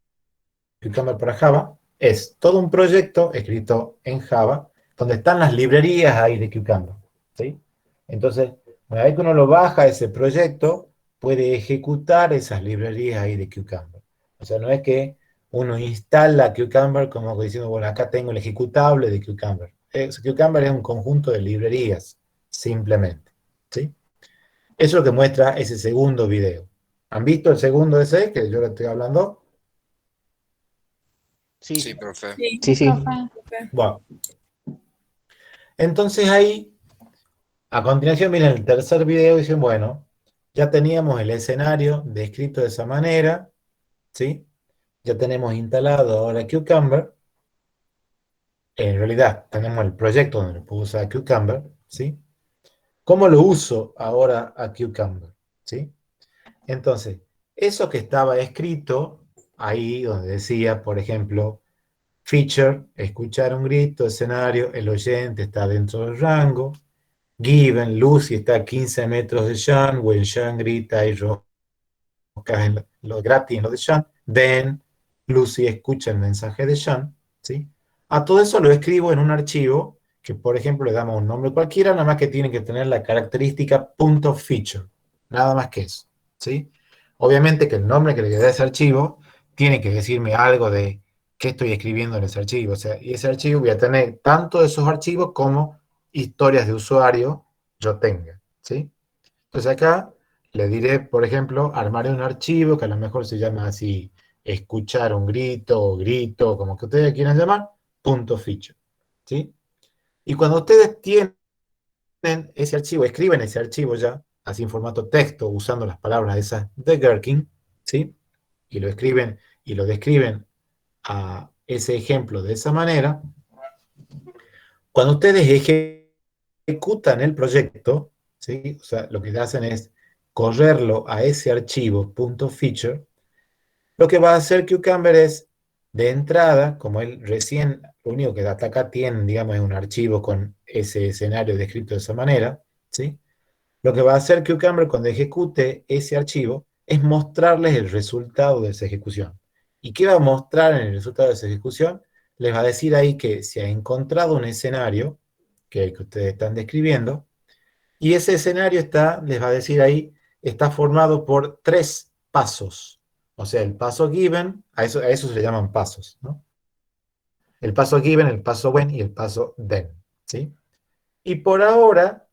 Cucumber para Java, es todo un proyecto escrito en Java, donde están las librerías ahí de Cucumber, ¿sí? Entonces, una vez que uno lo baja ese proyecto, puede ejecutar esas librerías ahí de Cucumber. O sea, no es que uno instala Cucumber como diciendo, bueno, acá tengo el ejecutable de Cucumber. Cucumber es un conjunto de librerías, simplemente, ¿sí? Eso es lo que muestra ese segundo video. ¿Han visto el segundo ese que yo le estoy hablando? Sí, profe. Sí. Bueno. Entonces ahí, a continuación, miren el tercer video y dicen, bueno, ya teníamos el escenario descrito de esa manera, ¿sí? Ya tenemos instalado ahora Cucumber. En realidad, tenemos el proyecto donde puedo usar Cucumber, ¿sí? ¿Cómo lo uso ahora a Cucumber? ¿Sí? Entonces, eso que estaba escrito ahí, donde decía, por ejemplo, feature, escuchar un grito, escenario, el oyente está dentro del rango, given, Lucy está a 15 metros de Sean, when Sean grita y roscas en lo gratis en lo de Sean, then Lucy escucha el mensaje de Sean, ¿sí? A todo eso lo escribo en un archivo que, por ejemplo, le damos un nombre cualquiera, nada más que tiene que tener la característica .feature, nada más que eso, ¿sí? Obviamente que el nombre que le dé a ese archivo tiene que decirme algo de qué estoy escribiendo en ese archivo, o sea, y ese archivo voy a tener tanto esos archivos como historias de usuario yo tenga, ¿sí? Entonces acá le diré, por ejemplo, armaré un archivo que a lo mejor se llama así, escuchar un grito, o grito, como que ustedes quieran llamar, .feature, ¿sí? Y cuando ustedes tienen ese archivo, escriben ese archivo ya, así en formato texto, usando las palabras esas de Gherkin, ¿sí? Y lo escriben y lo describen a ese ejemplo de esa manera, cuando ustedes ejecutan el proyecto, ¿sí? O sea, lo que hacen es correrlo a ese archivo .feature, lo que va a hacer Cucumber es, de entrada, como él recién, lo único que hasta acá tiene, digamos, es un archivo con ese escenario descrito de esa manera, ¿sí? Lo que va a hacer Cucumber cuando ejecute ese archivo es mostrarles el resultado de esa ejecución. ¿Y qué va a mostrar en el resultado de esa ejecución? Les va a decir ahí que se ha encontrado un escenario, que es el que ustedes están describiendo, y ese escenario les va a decir ahí, está formado por 3 pasos. O sea, el paso given, a eso se le llaman pasos, ¿no? El paso given, el paso when y el paso then, ¿sí? Y por ahora,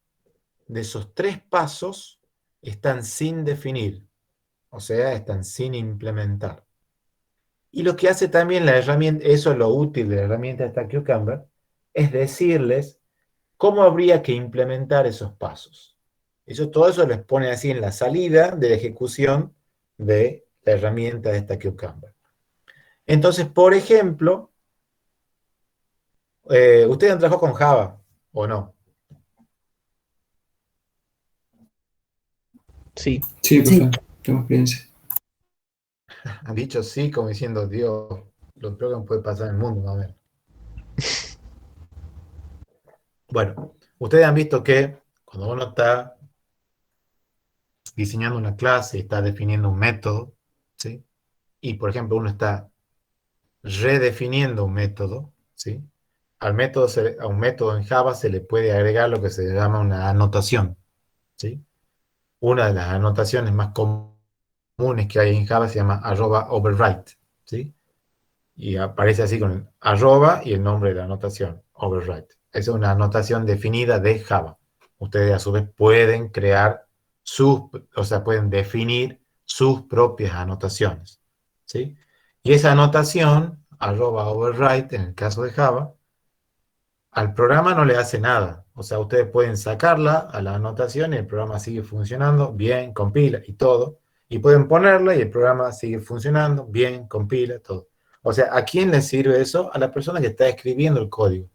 de esos 3 pasos, están sin definir, o sea, están sin implementar. Y lo que hace también la herramienta, eso es lo útil de la herramienta esta Cucumber, es decirles cómo habría que implementar esos pasos. Todo eso les pone así en la salida de la ejecución de la herramienta de esta Cucumber. Entonces, por ejemplo, ¿Ustedes han trabajado con Java o no? Sí. Sí, profe, tengo experiencia. Han dicho sí, como diciendo, Dios, lo peor que me puede pasar en el mundo, a ver. Bueno, ustedes han visto que cuando uno está diseñando una clase, está definiendo un método, ¿sí? Y, por ejemplo, uno está redefiniendo un método, ¿sí? A un método en Java se le puede agregar lo que se llama una anotación, ¿sí? Una de las anotaciones más comunes que hay en Java se llama @override, ¿sí? Y aparece así con el arroba y el nombre de la anotación, override. Esa es una anotación definida de Java. Ustedes a su vez pueden crear o sea, pueden definir sus propias anotaciones, ¿sí? Y esa anotación, @override, en el caso de Java, al programa no le hace nada. O sea, ustedes pueden sacarla a la anotación y el programa sigue funcionando bien, compila y todo. Y pueden ponerla y el programa sigue funcionando bien, compila, todo. O sea, ¿a quién le sirve eso? A la persona que está escribiendo el código.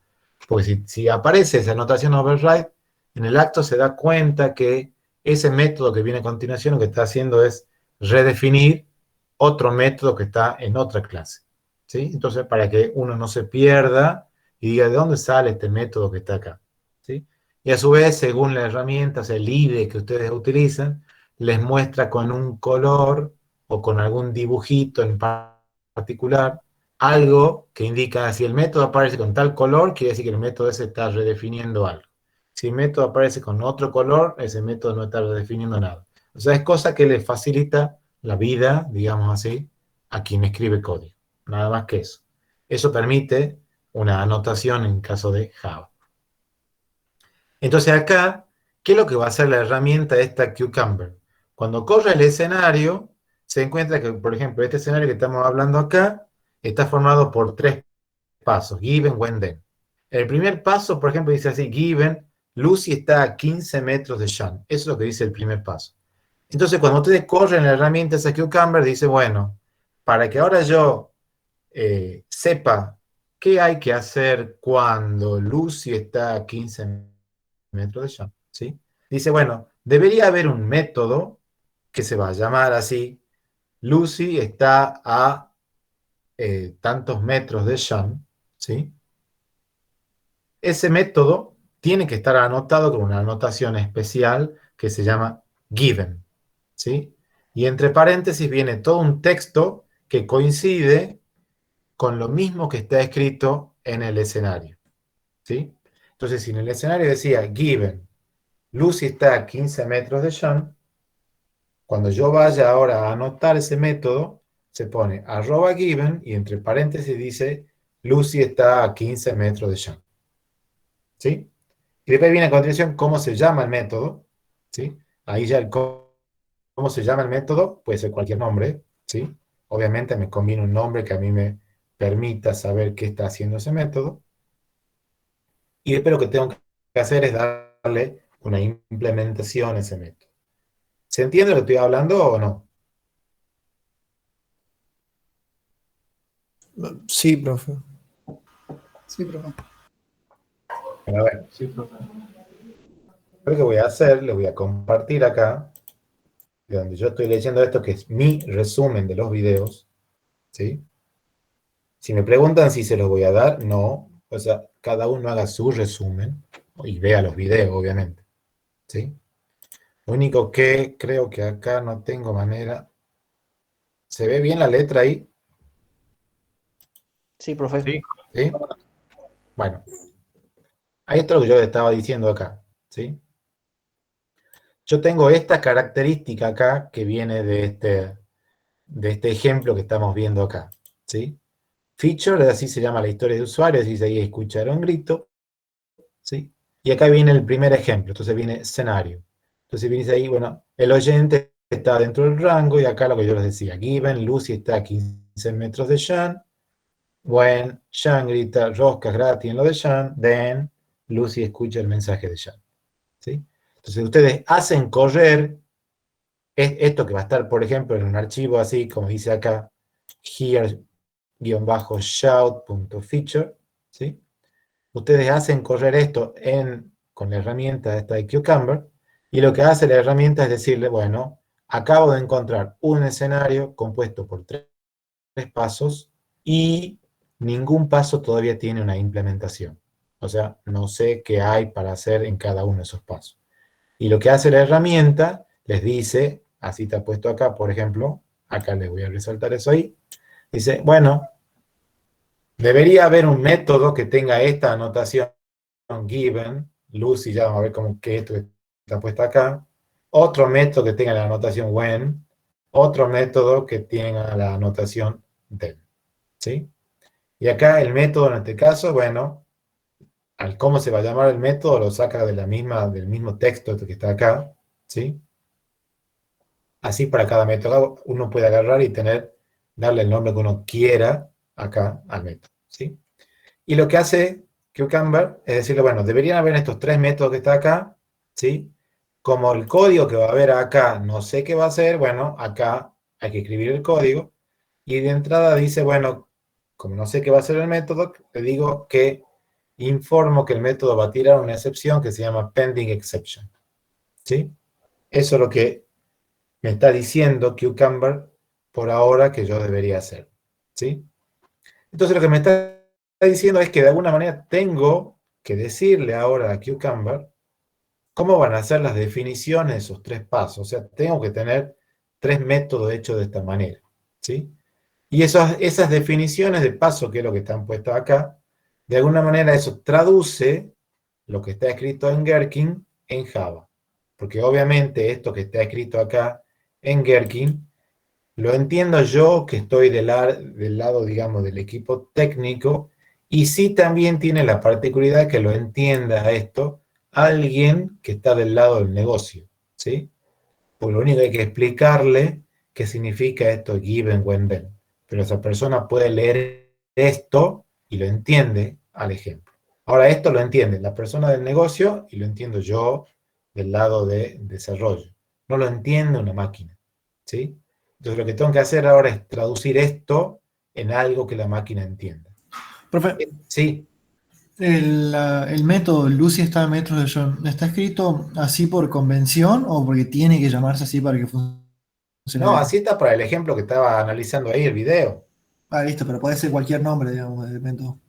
Porque si aparece esa anotación override, en el acto se da cuenta que ese método que viene a continuación lo que está haciendo es redefinir otro método que está en otra clase, ¿sí? Entonces, para que uno no se pierda y diga, ¿de dónde sale este método que está acá? ¿Sí? Y a su vez, según la herramienta, o sea, el IDE que ustedes utilizan, les muestra con un color o con algún dibujito en particular algo que indica si el método aparece con tal color, quiere decir que el método ese está redefiniendo algo. Si el método aparece con otro color, ese método no está redefiniendo nada. O sea, es cosa que le facilita la vida, digamos así, a quien escribe código. Nada más que eso. Eso permite una anotación en caso de Java. Entonces acá, ¿qué es lo que va a hacer la herramienta esta Cucumber? Cuando corre el escenario, se encuentra que, por ejemplo, este escenario que estamos hablando acá está formado por 3 pasos, given, when, then. El primer paso, por ejemplo, dice así, given, Lucy está a 15 metros de Sean. Eso es lo que dice el primer paso. Entonces, cuando ustedes corren la herramienta esa Cucumber, dice, bueno, para que ahora yo sepa qué hay que hacer cuando Lucy está a 15 metros de Sean, ¿sí? Dice, bueno, debería haber un método que se va a llamar así, Lucy está a tantos metros de Sean, ¿sí? Ese método tiene que estar anotado con una anotación especial que se llama given, ¿sí? Y entre paréntesis viene todo un texto que coincide con lo mismo que está escrito en el escenario, ¿sí? Entonces, si en el escenario decía given, Lucy está a 15 metros de Sean, cuando yo vaya ahora a anotar ese método, se pone @given y entre paréntesis dice Lucy está a 15 metros de Sean, ¿sí? Y después viene a continuación cómo se llama el método, ¿sí? Ahí ya el cómo se llama el método puede ser cualquier nombre, ¿sí? Obviamente me conviene un nombre que a mí me permita saber qué está haciendo ese método. Y después lo que tengo que hacer es darle una implementación a ese método. ¿Se entiende lo que estoy hablando o no? Sí, profe. Sí, profe. A ver, Sí, profe. lo que voy a hacer, le voy a compartir acá, de donde yo estoy leyendo esto, que es mi resumen de los videos, ¿sí? Si me preguntan si se los voy a dar, no. O sea, cada uno haga su resumen y vea los videos, obviamente, ¿sí? Lo único que creo que acá no tengo manera. ¿Se ve bien la letra ahí? Sí, profe. ¿Sí? ¿Sí? Bueno, ahí está lo que yo le estaba diciendo acá, ¿sí? Yo tengo esta característica acá que viene de este ejemplo que estamos viendo acá, ¿sí? Feature, así se llama la historia de usuario, dice ahí escuchar un grito, ¿sí? Y acá viene el primer ejemplo, entonces viene escenario. Entonces viene ahí, bueno, el oyente está dentro del rango y acá lo que yo les decía, given, Lucy está a 15 metros de Sean, when Sean grita roscas gratis en lo de Sean, then Lucy escucha el mensaje de Sean, ¿sí? Entonces ustedes hacen correr esto que va a estar, por ejemplo, en un archivo así, como dice acá, here-shout.feature, ¿sí? ustedes hacen correr esto con la herramienta esta de Cucumber, y lo que hace la herramienta es decirle, bueno, acabo de encontrar un escenario compuesto por tres pasos y ningún paso todavía tiene una implementación. O sea, no sé qué hay para hacer en cada uno de esos pasos. Y lo que hace la herramienta, les dice, así está puesto acá, por ejemplo, acá les voy a resaltar eso ahí, dice, bueno, debería haber un método que tenga esta anotación given, Lucy, ya vamos a ver cómo que esto está puesto acá, otro método que tenga la anotación when, otro método que tenga la anotación then, ¿sí? Y acá el método en este caso, bueno, al cómo se va a llamar el método lo saca del mismo texto que está acá, ¿sí? Así para cada método uno puede agarrar y darle el nombre que uno quiera acá al método, ¿sí? Y lo que hace Cucumber es decirle, bueno, deberían haber estos tres métodos que está acá, ¿sí? Como el código que va a haber acá no sé qué va a ser, bueno, acá hay que escribir el código, y de entrada dice, bueno, como no sé qué va a ser el método, le digo que informo que el método va a tirar una excepción que se llama pending exception, ¿sí? Eso es lo que me está diciendo Cucumber por ahora que yo debería hacer, ¿sí? Entonces lo que me está diciendo es que de alguna manera tengo que decirle ahora a Cucumber cómo van a ser las definiciones de esos tres pasos. O sea, tengo que tener tres métodos hechos de esta manera, ¿sí? Y esas definiciones de paso, que es lo que están puestas acá, de alguna manera eso traduce lo que está escrito en Gherkin en Java. Porque obviamente esto que está escrito acá en Gherkin, lo entiendo yo que estoy del lado, digamos, del equipo técnico, y sí también tiene la particularidad que lo entienda esto alguien que está del lado del negocio, ¿sí? Pues lo único que hay que explicarle qué significa esto given, when, then. Pero esa persona puede leer esto y lo entiende al ejemplo. Ahora, esto lo entiende la persona del negocio y lo entiendo yo del lado de desarrollo. No lo entiende una máquina, ¿sí? Entonces lo que tengo que hacer ahora es traducir esto en algo que la máquina entienda. Profe, Sí. el método Lucy está en metros de John, ¿está escrito así por convención o porque tiene que llamarse así para que funcione No, bien? así está para el ejemplo que estaba analizando ahí, el video. Ah, listo, pero puede ser cualquier nombre, digamos, del método.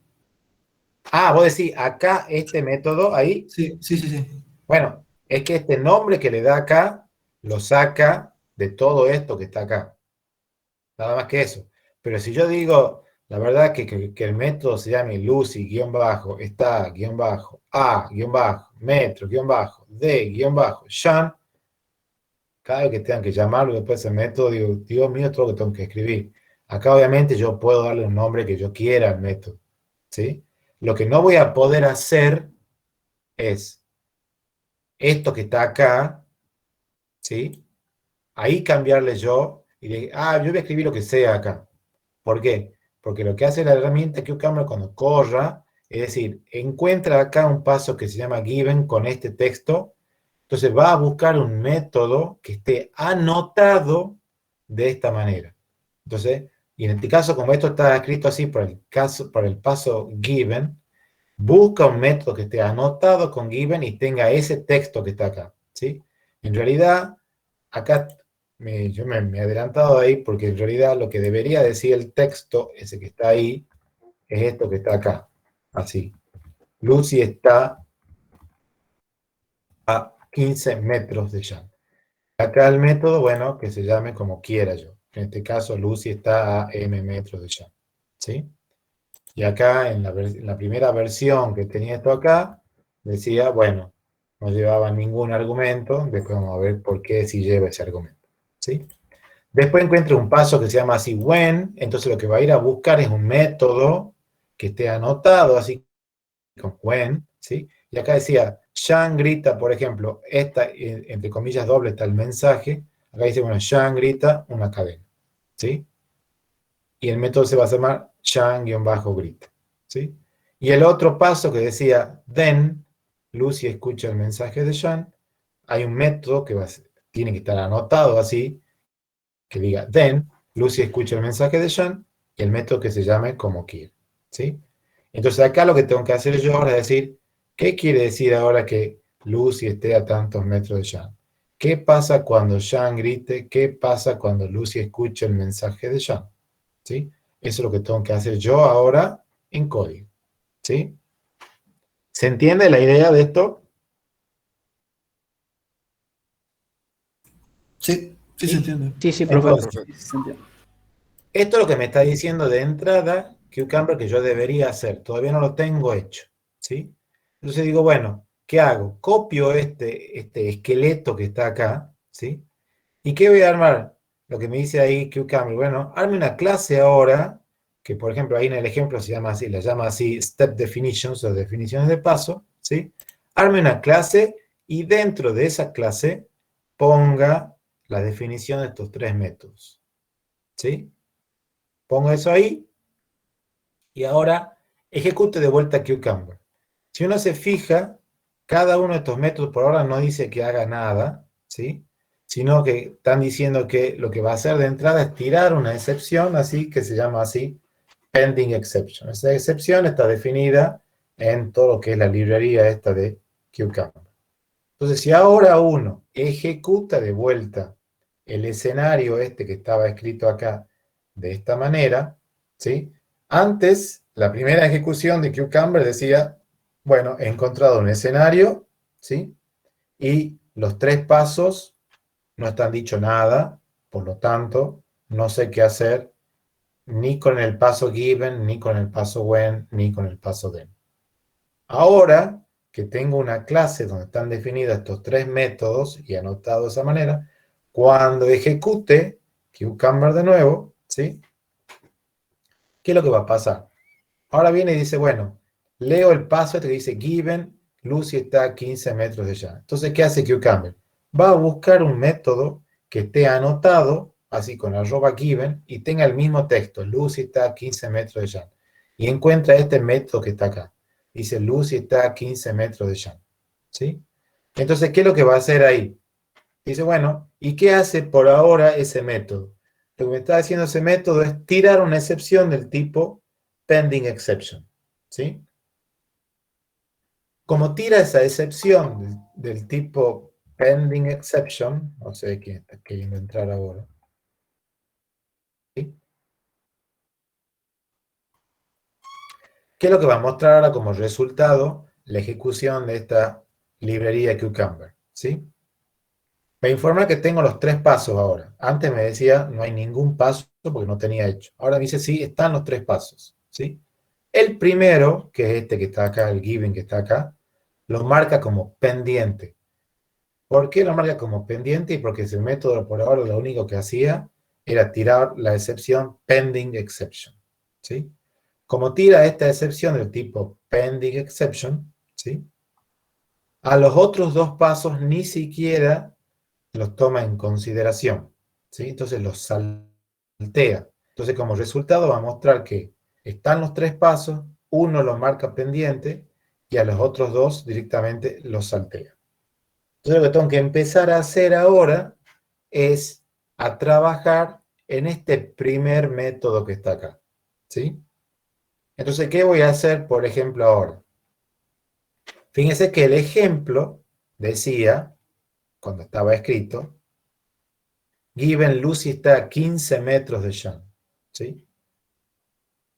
Ah, vos decís, acá este método, ahí. Sí, sí, sí, sí. Bueno, es que este nombre que le da acá, lo saca de todo esto que está acá. Nada más que eso. Pero si yo digo, la verdad que el método se llame Lucy, guión bajo, está, guión bajo, a, guión bajo, metro, guión bajo, de, guión bajo, Sean, cada vez que tengan que llamarlo después ese método, digo, Dios mío, todo lo que tengo que escribir. Acá obviamente yo puedo darle un nombre que yo quiera al método, ¿sí? Lo que no voy a poder hacer es esto que está acá, ¿sí? Ahí cambiarle yo y de, yo voy a escribir lo que sea acá. ¿Por qué? Porque lo que hace la herramienta Cucumber cuando corra, es decir, encuentra acá un paso que se llama given con este texto, entonces va a buscar un método que esté anotado de esta manera. Entonces, y en este caso, como esto está escrito así por el paso given, busca un método que esté anotado con given y tenga ese texto que está acá, ¿sí? En realidad, acá yo me he adelantado ahí porque en realidad lo que debería decir el texto, ese que está ahí, es esto que está acá, así. Lucy está a 15 metros de Jan. Acá el método, bueno, que se llame como quiera yo. En este caso, Lucy está a m metros de Jan, ¿sí? Y acá, en la primera versión que tenía esto acá, decía, bueno, no llevaba ningún argumento, después vamos a ver por qué si lleva ese argumento, ¿sí? Después encuentro un paso que se llama así when, entonces lo que va a ir a buscar es un método que esté anotado así con when, ¿sí? Y acá decía, Sean grita, por ejemplo, entre comillas doble está el mensaje, acá dice, bueno, Sean grita una cadena, ¿sí? Y el método se va a llamar Sean-grita, ¿sí? Y el otro paso que decía, then, Lucy escucha el mensaje de Sean, hay un método que tiene que estar anotado así, que diga then, Lucy escucha el mensaje de Sean, y el método que se llame como quiera, ¿sí? Entonces acá lo que tengo que hacer yo ahora es decir, ¿qué quiere decir ahora que Lucy esté a tantos metros de Jean? ¿Qué pasa cuando Jean grite? ¿Qué pasa cuando Lucy escuche el mensaje de Jean? ¿Sí? Eso es lo que tengo que hacer yo ahora en código. ¿Sí? ¿Se entiende la idea de esto? Sí, sí se entiende. Sí, profe. Entonces, esto es lo que me está diciendo de entrada Cucumber que yo debería hacer. Todavía no lo tengo hecho. ¿Sí? Entonces digo, bueno, ¿qué hago? Copio este esqueleto que está acá. ¿Sí? ¿Y qué voy a armar? Lo que me dice ahí Cucumber. Bueno, arme una clase ahora, que por ejemplo ahí en el ejemplo se llama así, la llama así Step Definitions o definiciones de paso. ¿Sí? Arme una clase y dentro de esa clase ponga la definición de estos tres métodos. ¿Sí? Pongo eso ahí y ahora ejecute de vuelta Cucumber. Si uno se fija, cada uno de estos métodos por ahora no dice que haga nada, ¿sí? Sino que están diciendo que lo que va a hacer de entrada es tirar una excepción, así que se llama así pending exception. Esa excepción está definida en todo lo que es la librería esta de Cucumber. Entonces, si ahora uno ejecuta de vuelta el escenario este que estaba escrito acá de esta manera, ¿sí? Antes, la primera ejecución de Cucumber decía, bueno, he encontrado un escenario, ¿sí? Y los tres pasos no están dicho nada, por lo tanto, no sé qué hacer ni con el paso given, ni con el paso when, ni con el paso then. Ahora que tengo una clase donde están definidos estos tres métodos y anotado de esa manera, cuando ejecute Cucumber de nuevo, ¿sí? ¿Qué es lo que va a pasar? Ahora viene y dice, bueno, leo el paso este que dice given, Lucy está a 15 metros de allá. Entonces, ¿qué hace Cucumber? Va a buscar un método que esté anotado, así con @given, y tenga el mismo texto, Lucy está a 15 metros de allá. Y encuentra este método que está acá. Dice, Lucy está a 15 metros de allá. ¿Sí? Entonces, ¿qué es lo que va a hacer ahí? Dice, bueno, ¿y qué hace por ahora ese método? Lo que me está haciendo ese método es tirar una excepción del tipo pending exception. ¿Sí? Como tira esa excepción del tipo pending exception, no sé quién está queriendo entrar ahora. ¿Sí? ¿Qué es lo que va a mostrar ahora como resultado? La ejecución de esta librería Cucumber. ¿Sí? Me informa que tengo los tres pasos ahora. Antes me decía no hay ningún paso porque no tenía hecho. Ahora me dice sí, están los tres pasos. ¿Sí? El primero, que es este que está acá, el given que está acá, lo marca como pendiente. ¿Por qué lo marca como pendiente? Y porque ese método por ahora lo único que hacía era tirar la excepción pending exception. ¿Sí? Como tira esta excepción del tipo pending exception, ¿sí? A los otros dos pasos ni siquiera los toma en consideración, ¿sí? Entonces los saltea. Entonces como resultado va a mostrar que están los tres pasos, uno lo marca pendiente y a los otros dos directamente los saltea. Entonces lo que tengo que empezar a hacer ahora es a trabajar en este primer método que está acá, ¿sí? Entonces, ¿qué voy a hacer, por ejemplo, ahora? Fíjense que el ejemplo decía, cuando estaba escrito, given Lucy está a 15 metros de Jean, ¿sí?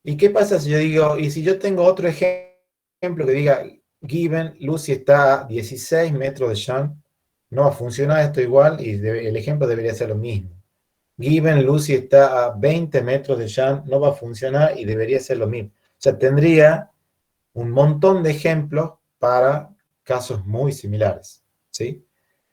¿Y qué pasa si yo digo, y si yo tengo otro ejemplo que diga, given Lucy está a 16 metros de Jean, no va a funcionar esto igual y el ejemplo debería ser lo mismo. Given Lucy está a 20 metros de Jean, no va a funcionar y debería ser lo mismo. O sea, tendría un montón de ejemplos para casos muy similares, ¿sí?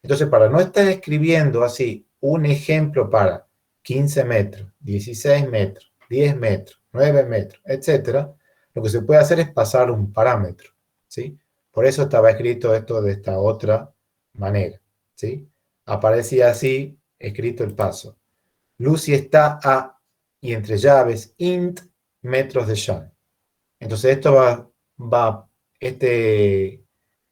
Entonces, para no estar escribiendo así un ejemplo para 15 metros, 16 metros, 10 metros, 9 metros, etc., lo que se puede hacer es pasar un parámetro, ¿sí? Por eso estaba escrito esto de esta otra manera, ¿sí? Aparecía así, escrito el paso. Lucy está a, y entre llaves, int metros de Jean. Entonces esto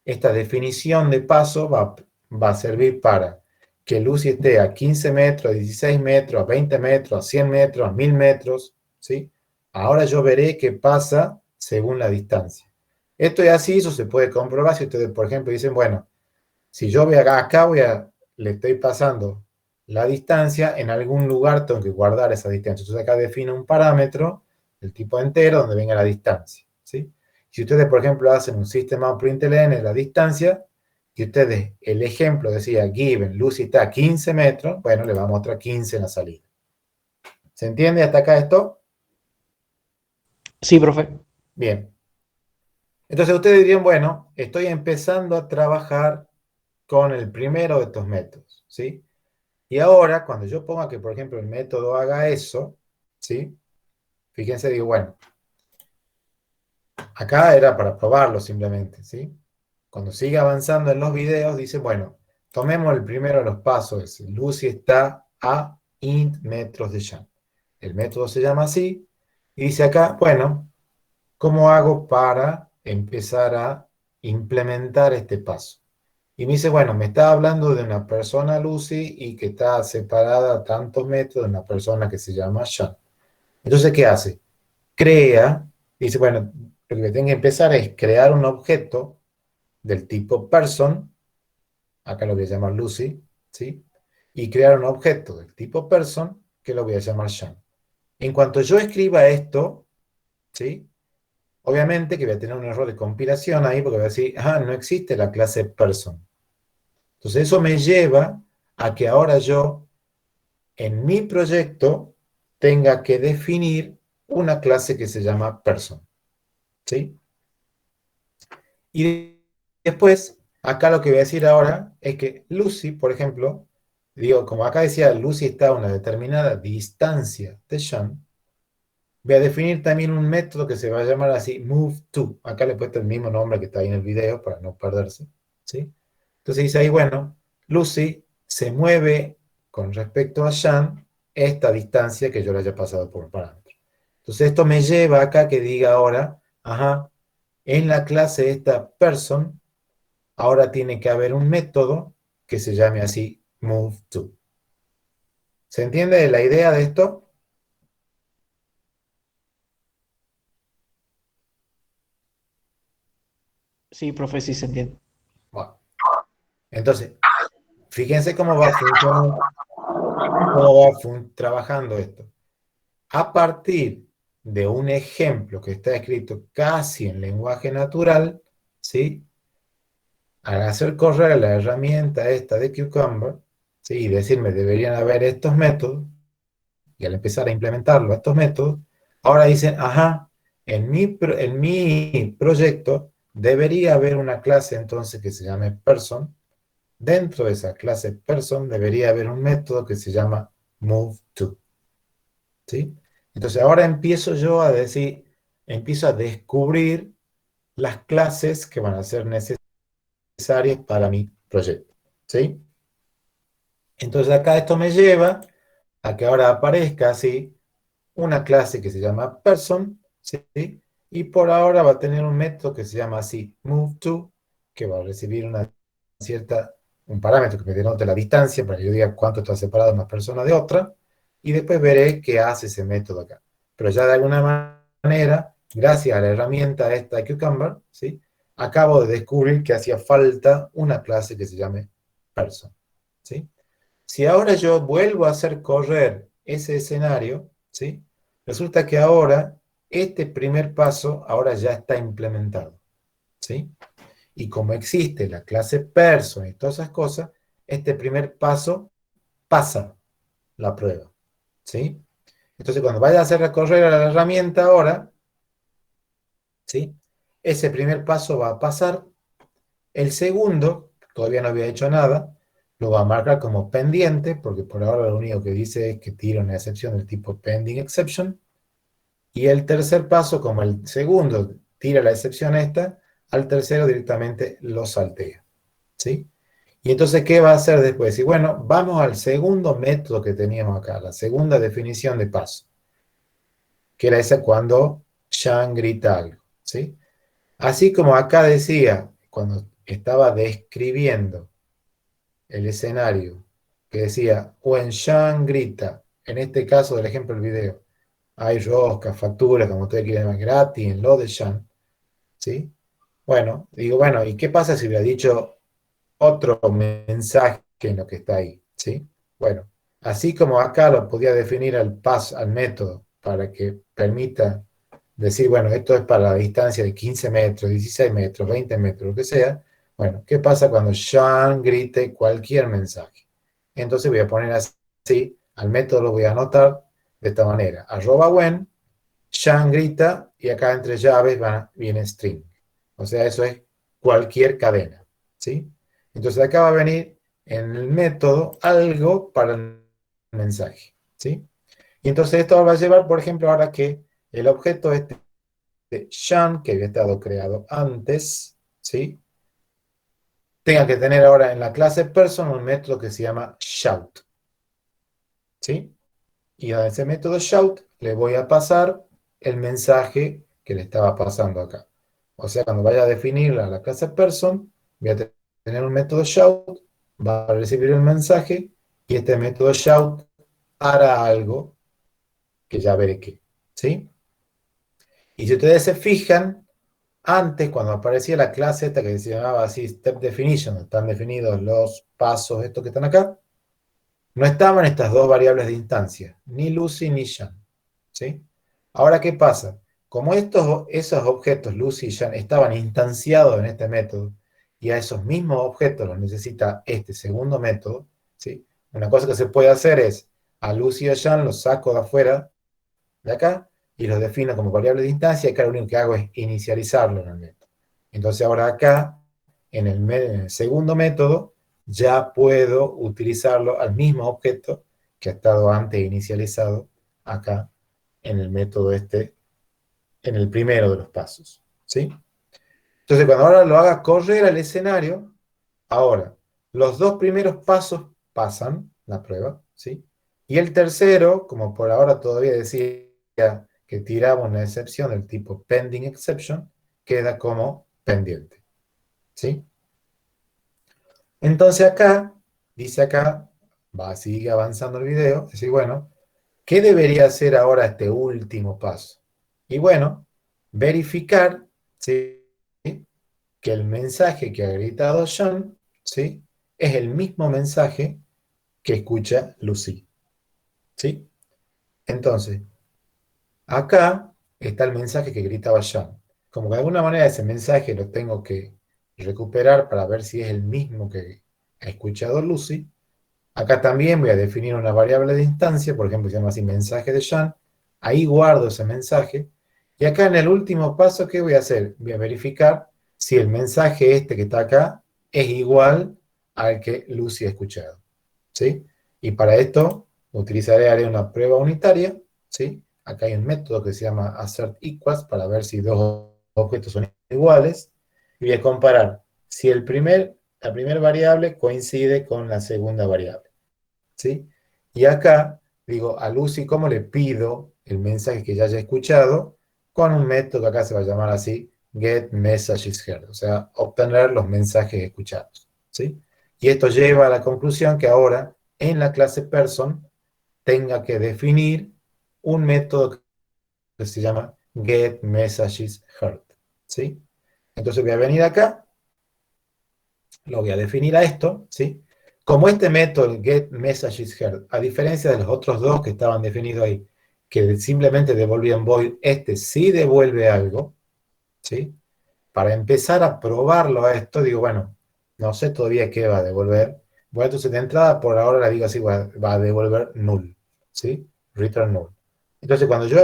esta definición de paso va a servir para que Lucy esté a 15 metros, a 16 metros, a 20 metros, a 100 metros, a 1000 metros, ¿sí? Ahora yo veré qué pasa según la distancia. Esto es así, eso se puede comprobar si ustedes, por ejemplo, dicen, bueno, si yo voy acá le estoy pasando la distancia, en algún lugar tengo que guardar esa distancia. Entonces acá defino un parámetro, el tipo entero, donde venga la distancia, ¿sí? Si ustedes, por ejemplo, hacen un system.println de la distancia, y ustedes, el ejemplo decía, given, Lucy está a 15 metros, bueno, le vamos a mostrar 15 en la salida. ¿Se entiende hasta acá esto? Sí, profe. Bien. Entonces ustedes dirían, bueno, estoy empezando a trabajar con el primero de estos métodos, ¿sí? Y ahora, cuando yo ponga que, por ejemplo, el método haga eso, ¿sí? Fíjense, digo, bueno, acá era para probarlo simplemente, ¿sí? Cuando sigue avanzando en los videos, dice, bueno, tomemos el primero de los pasos. Lucy está a int metros de Jean. El método se llama así. Y dice acá, bueno, ¿cómo hago para empezar a implementar este paso? Y me dice, bueno, me está hablando de una persona Lucy y que está separada a tantos metros de una persona que se llama Jean. Entonces, ¿qué hace? Crea, dice, bueno, lo que tengo que empezar es crear un objeto del tipo person, acá lo voy a llamar Lucy, ¿sí? Y crear un objeto del tipo person que lo voy a llamar Jean. En cuanto yo escriba esto, ¿sí? Obviamente que voy a tener un error de compilación ahí porque voy a decir, no existe la clase person. Entonces eso me lleva a que ahora yo, en mi proyecto, tenga que definir una clase que se llama person, ¿sí? Y después, acá lo que voy a decir ahora es que Lucy, por ejemplo, digo, como acá decía, Lucy está a una determinada distancia de Jean, voy a definir también un método que se va a llamar así, move_to. Acá le he puesto el mismo nombre que está ahí en el video para no perderse, ¿sí? Entonces dice ahí, bueno, Lucy se mueve con respecto a Jean esta distancia que yo le haya pasado por parámetro. Entonces esto me lleva acá que diga ahora, en la clase esta person, ahora tiene que haber un método que se llame así, move_to. ¿Se entiende la idea de esto? Sí, profe, sí se entiende. Bueno, entonces, fíjense cómo va funcionando, cómo va trabajando esto. A partir de un ejemplo que está escrito casi en lenguaje natural, ¿sí? Al hacer correr la herramienta esta de Cucumber, ¿sí? Y decirme deberían haber estos métodos, y al empezar a implementarlo estos métodos, ahora dicen, en mi proyecto debería haber una clase entonces que se llame person. Dentro de esa clase person debería haber un método que se llama move_to. ¿Sí? Entonces ahora empiezo yo a decir, empiezo a descubrir las clases que van a ser necesarias para mi proyecto. ¿Sí? Entonces acá esto me lleva a que ahora aparezca así una clase que se llama person, ¿sí? Y por ahora va a tener un método que se llama así move_to, que va a recibir un parámetro que me denote la distancia para que yo diga cuánto está separada una persona de otra, y después veré qué hace ese método acá. Pero ya de alguna manera, gracias a la herramienta esta de Cucumber, ¿sí? Acabo de descubrir que hacía falta una clase que se llame person, ¿sí? Si ahora yo vuelvo a hacer correr ese escenario, ¿sí? Resulta que ahora este primer paso ahora ya está implementado, ¿sí? Y como existe la clase person y todas esas cosas, este primer paso pasa la prueba, ¿sí? Entonces cuando vaya a hacer recorrer a la herramienta ahora, ¿sí? Ese primer paso va a pasar. El segundo, todavía no había hecho nada, lo va a marcar como pendiente, porque por ahora lo único que dice es que tira una excepción del tipo pending exception. Y el tercer paso, como el segundo tira la excepción esta, al tercero directamente lo saltea, ¿sí? Y entonces, ¿qué va a hacer después? Y bueno, vamos al segundo método que teníamos acá, la segunda definición de paso, que era esa cuando Jean grita algo, ¿sí? Así como acá decía, cuando estaba describiendo el escenario, que decía, when Jean grita, en este caso del ejemplo del video, hay roscas, facturas, como ustedes quieran llamar, gratis en lo de Shan, ¿sí? Bueno, digo, bueno, ¿y qué pasa si hubiera dicho otro mensaje en lo que está ahí? ¿Sí? Bueno, así como acá lo podía definir al método para que permita decir, bueno, esto es para la distancia de 15 metros, 16 metros, 20 metros, lo que sea. Bueno, ¿qué pasa cuando Sean grite cualquier mensaje? Entonces voy a poner así, al método lo voy a anotar de esta manera. @when, Sean grita y acá entre llaves viene string. O sea, eso es cualquier cadena, ¿sí? Entonces acá va a venir en el método algo para el mensaje, ¿sí? Y entonces esto va a llevar, por ejemplo, ahora que el objeto este de Sean, que había estado creado antes, ¿sí? Tenga que tener ahora en la clase person un método que se llama shout, ¿sí? Y a ese método shout le voy a pasar el mensaje que le estaba pasando acá. O sea, cuando vaya a definir la clase person, voy a tener un método shout, va a recibir el mensaje, y este método shout hará algo que ya veré qué, ¿sí? Y si ustedes se fijan, antes cuando aparecía la clase esta que se llamaba así step definition, donde están definidos los pasos estos que están acá, no estaban estas dos variables de instancia, ni Lucy ni Jan, ¿sí? Ahora, ¿qué pasa? Como esos objetos Lucy y Jan estaban instanciados en este método, y a esos mismos objetos los necesita este segundo método, ¿sí? Una cosa que se puede hacer es, a Lucy y a Jan los saco de afuera, de acá, y los defino como variable de instancia, y acá lo único que hago es inicializarlo en el método. Entonces ahora acá, en el segundo método, ya puedo utilizarlo al mismo objeto que ha estado antes inicializado acá en el método este, en el primero de los pasos, ¿sí? Entonces cuando ahora lo haga correr al escenario, ahora los dos primeros pasos pasan la prueba, ¿sí? Y el tercero, como por ahora todavía decía que tiraba una excepción del tipo pending exception, queda como pendiente, ¿sí? Entonces acá, dice acá, sigue avanzando el video, es decir, bueno, ¿qué debería hacer ahora este último paso? Y bueno, verificar, ¿sí?, que el mensaje que ha gritado John, ¿sí?, es el mismo mensaje que escucha Lucy, ¿sí? Entonces, acá está el mensaje que gritaba John. Como que de alguna manera ese mensaje lo tengo que recuperar para ver si es el mismo que ha escuchado Lucy. Acá también voy a definir una variable de instancia, por ejemplo, se llama así mensaje de Jan. Ahí guardo ese mensaje. Y acá en el último paso, ¿qué voy a hacer? Voy a verificar si el mensaje este que está acá es igual al que Lucy ha escuchado, ¿sí? Y para esto haré una prueba unitaria, ¿sí? Acá hay un método que se llama assert equals para ver si dos objetos son iguales. Y voy a comparar si la primera variable coincide con la segunda variable, ¿sí? Y acá digo a Lucy cómo le pido el mensaje que ya haya escuchado con un método que acá se va a llamar así, get messages heard, o sea, obtener los mensajes escuchados, ¿sí? Y esto lleva a la conclusión que ahora en la clase person tenga que definir un método que se llama get messages heard, ¿sí? Entonces voy a venir acá, lo voy a definir a esto, ¿sí? Como este método get messages heard, a diferencia de los otros dos que estaban definidos ahí, que simplemente devolvían void, este sí devuelve algo, ¿sí? Para empezar a probarlo a esto, digo, bueno, no sé todavía qué va a devolver. Bueno, entonces de entrada, por ahora la digo así, va a devolver null, ¿sí? Return null. Entonces cuando yo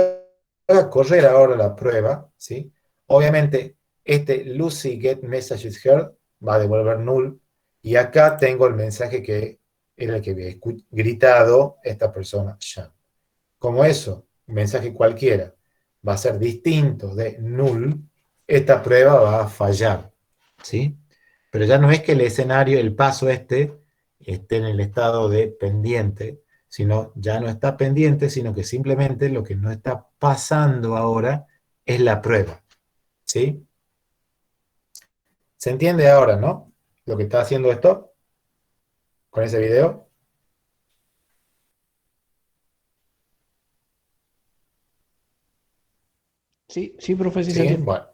haga correr ahora la prueba, ¿sí? Obviamente, este Lucy get messages heard va a devolver null, y acá tengo el mensaje que era el que había gritado esta persona, Sean. Como eso, un mensaje cualquiera, va a ser distinto de null, esta prueba va a fallar, ¿sí? Pero ya no es que el escenario, el paso esté en el estado de pendiente, sino ya no está pendiente, sino que simplemente lo que no está pasando ahora es la prueba, ¿sí? ¿Se entiende ahora, no? Lo que está haciendo esto con ese video. Sí, sí, profe, sí se ¿Sí? entiende. Bueno.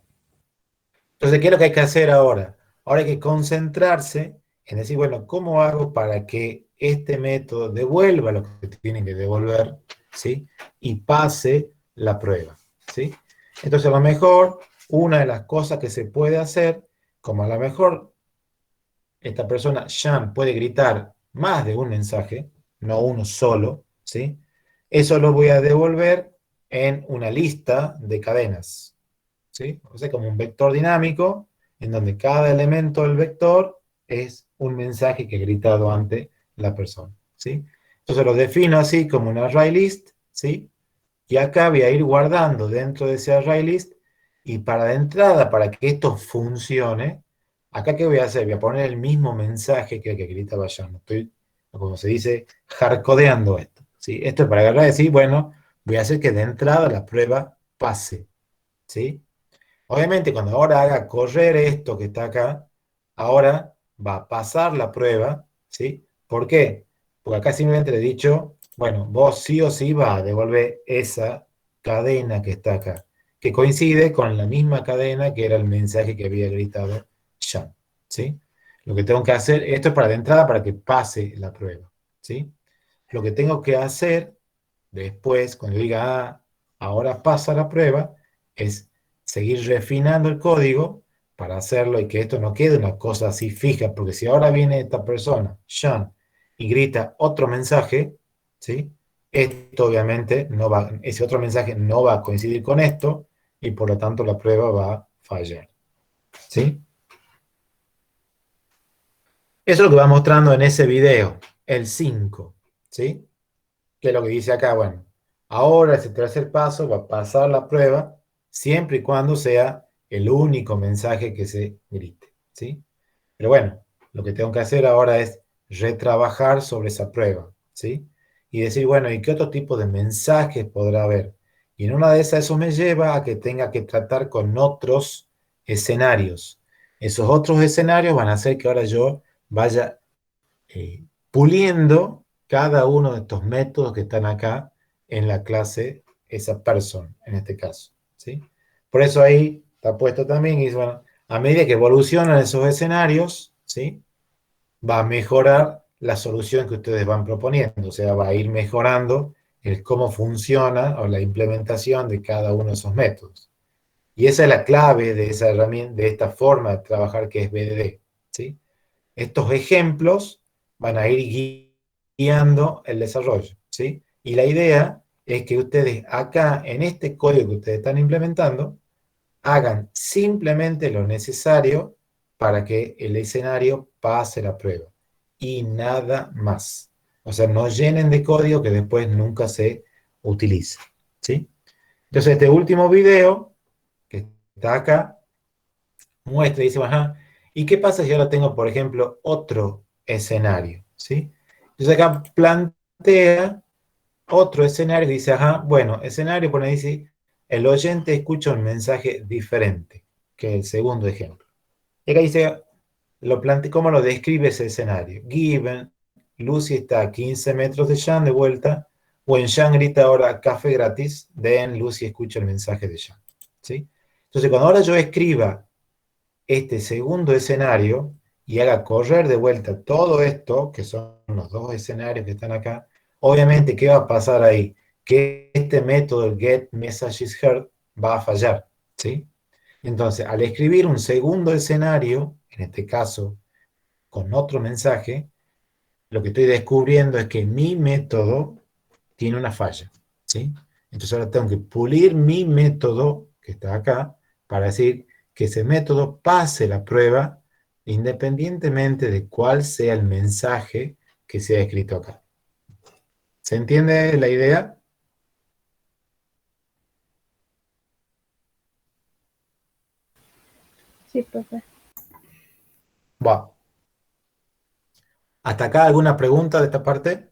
Entonces, ¿qué es lo que hay que hacer ahora? Ahora hay que concentrarse en decir, bueno, ¿cómo hago para que este método devuelva lo que tiene que devolver, ¿sí? Y pase la prueba, ¿sí? Entonces, a lo mejor, una de las cosas que se puede hacer, como a lo mejor esta persona, Sean, puede gritar más de un mensaje, no uno solo, ¿sí? Eso lo voy a devolver en una lista de cadenas, ¿sí? O sea, como un vector dinámico, en donde cada elemento del vector es un mensaje que he gritado ante la persona, ¿sí? Entonces lo defino así como un array list, ¿sí? Y acá voy a ir guardando dentro de ese array list, y para de entrada, para que esto funcione, acá ¿qué voy a hacer? Voy a poner el mismo mensaje que el que gritaba yo. No estoy, como se dice, hardcodeando esto, ¿sí? Esto es para agarrar y decir, bueno, voy a hacer que de entrada la prueba pase, ¿sí? Obviamente, cuando ahora haga correr esto que está acá, ahora va a pasar la prueba, ¿sí? ¿Por qué? Porque acá simplemente le he dicho, bueno, vos sí o sí vas a devolver esa cadena que está acá, que coincide con la misma cadena que era el mensaje que había gritado Sean, ¿sí? Lo que tengo que hacer, esto es para de entrada para que pase la prueba, ¿sí? Lo que tengo que hacer después, cuando diga, ah, ahora pasa la prueba, es seguir refinando el código para hacerlo y que esto no quede una cosa así fija, porque si ahora viene esta persona, Sean, y grita otro mensaje, ¿sí? Esto obviamente no va, ese otro mensaje no va a coincidir con esto, y por lo tanto la prueba va a fallar, ¿sí? Eso es lo que va mostrando en ese video, el 5, ¿sí? ¿Qué es lo que dice acá? Bueno, ahora ese tercer paso va a pasar la prueba siempre y cuando sea el único mensaje que se grite, ¿sí? Pero bueno, lo que tengo que hacer ahora es retrabajar sobre esa prueba, ¿sí? Y decir, bueno, ¿y qué otro tipo de mensajes podrá haber? Y en una de esas eso me lleva a que tenga que tratar con otros escenarios. Esos otros escenarios van a hacer que ahora yo vaya puliendo cada uno de estos métodos que están acá en la clase, esa persona, en este caso, ¿sí? Por eso ahí está puesto también, y dice, bueno, a medida que evolucionan esos escenarios, ¿sí? Va a mejorar la solución que ustedes van proponiendo, o sea, va a ir mejorando el cómo funciona o la implementación de cada uno de esos métodos. Y esa es la clave de esa herramienta, de esta forma de trabajar que es BDD, ¿sí? Estos ejemplos van a ir guiando el desarrollo, ¿sí? Y la idea es que ustedes acá, en este código que ustedes están implementando, hagan simplemente lo necesario para que el escenario pase la prueba. Y nada más. O sea, no llenen de código que después nunca se utilice, ¿sí? Entonces, este último video, que está acá, muestra y dice, ajá, ¿y qué pasa si ahora tengo, por ejemplo, otro escenario? ¿Sí? Entonces acá plantea otro escenario y dice, ajá, bueno, escenario pone, dice, el oyente escucha un mensaje diferente que el segundo ejemplo. Y acá dice, ¿cómo lo describe ese escenario? Given, Lucy está a 15 metros de Sean de vuelta, when Sean grita ahora café gratis, then Lucy escucha el mensaje de Sean. ¿Sí? Entonces, cuando ahora yo escriba este segundo escenario y haga correr de vuelta todo esto, que son los dos escenarios que están acá, obviamente, ¿qué va a pasar ahí? Que este método, el get messages heard, va a fallar, ¿sí? Entonces, al escribir un segundo escenario, en este caso, con otro mensaje, lo que estoy descubriendo es que mi método tiene una falla, ¿sí? Entonces ahora tengo que pulir mi método, que está acá, para decir que ese método pase la prueba independientemente de cuál sea el mensaje que sea escrito acá. ¿Se entiende la idea? Sí, profe. Va. ¿Hasta acá alguna pregunta de esta parte?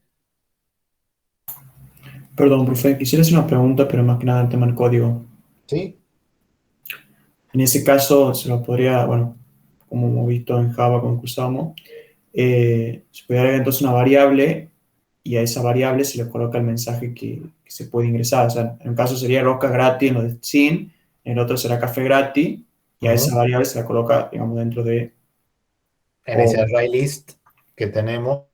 Perdón, profe, quisiera hacer una pregunta, pero más que nada el tema del código. Sí. En ese caso, se lo podría, bueno, como hemos visto en Java con que usamos, se puede agregar entonces una variable y a esa variable se le coloca el mensaje que se puede ingresar. O sea, en un caso sería rosca gratis en lo de sin, en el otro será café gratis, y a esa variable se la coloca, digamos, dentro de... En ese array list que tenemos,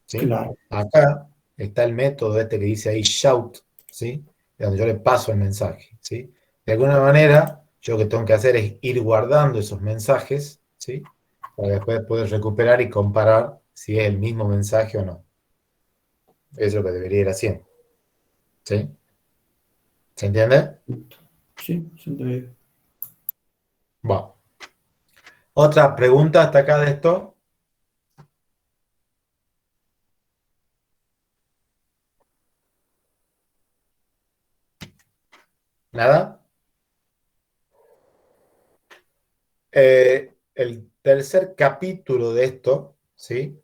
¿sí? Claro. Acá está el método este que dice ahí shout, ¿sí? Donde yo le paso el mensaje, ¿sí? De alguna manera, yo lo que tengo que hacer es ir guardando esos mensajes, ¿sí? Para después poder recuperar y comparar si es el mismo mensaje o no. Eso es lo que debería ir haciendo. ¿Sí? ¿Se entiende? Sí, se entiende. Bueno. ¿Otra pregunta hasta acá de esto? ¿Nada? El tercer capítulo de esto, ¿sí?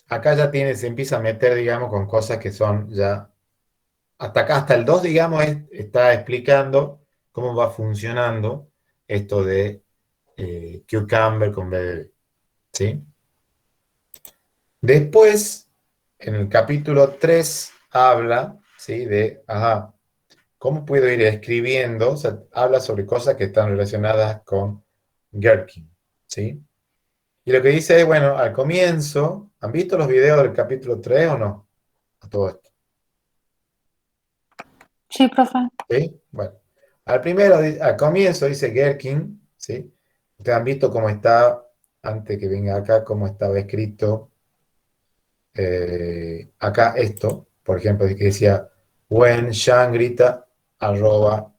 Acá ya se empieza a meter, digamos, con cosas que son ya... Hasta acá, hasta el 2, digamos, está explicando cómo va funcionando esto de Cucumber con BDD, ¿sí? Después, en el capítulo 3, habla, ¿sí? De, ¿cómo puedo ir escribiendo? O sea, habla sobre cosas que están relacionadas con Gherkin, ¿sí? Y lo que dice es, bueno, al comienzo, ¿han visto los videos del capítulo 3 o no? A todo esto. Sí, profe. ¿Sí? Bueno, al comienzo dice Gherkin, ¿sí? Ustedes han visto cómo está, antes que venga acá, cómo estaba escrito acá esto, por ejemplo, que decía, when Sean grita, arroba,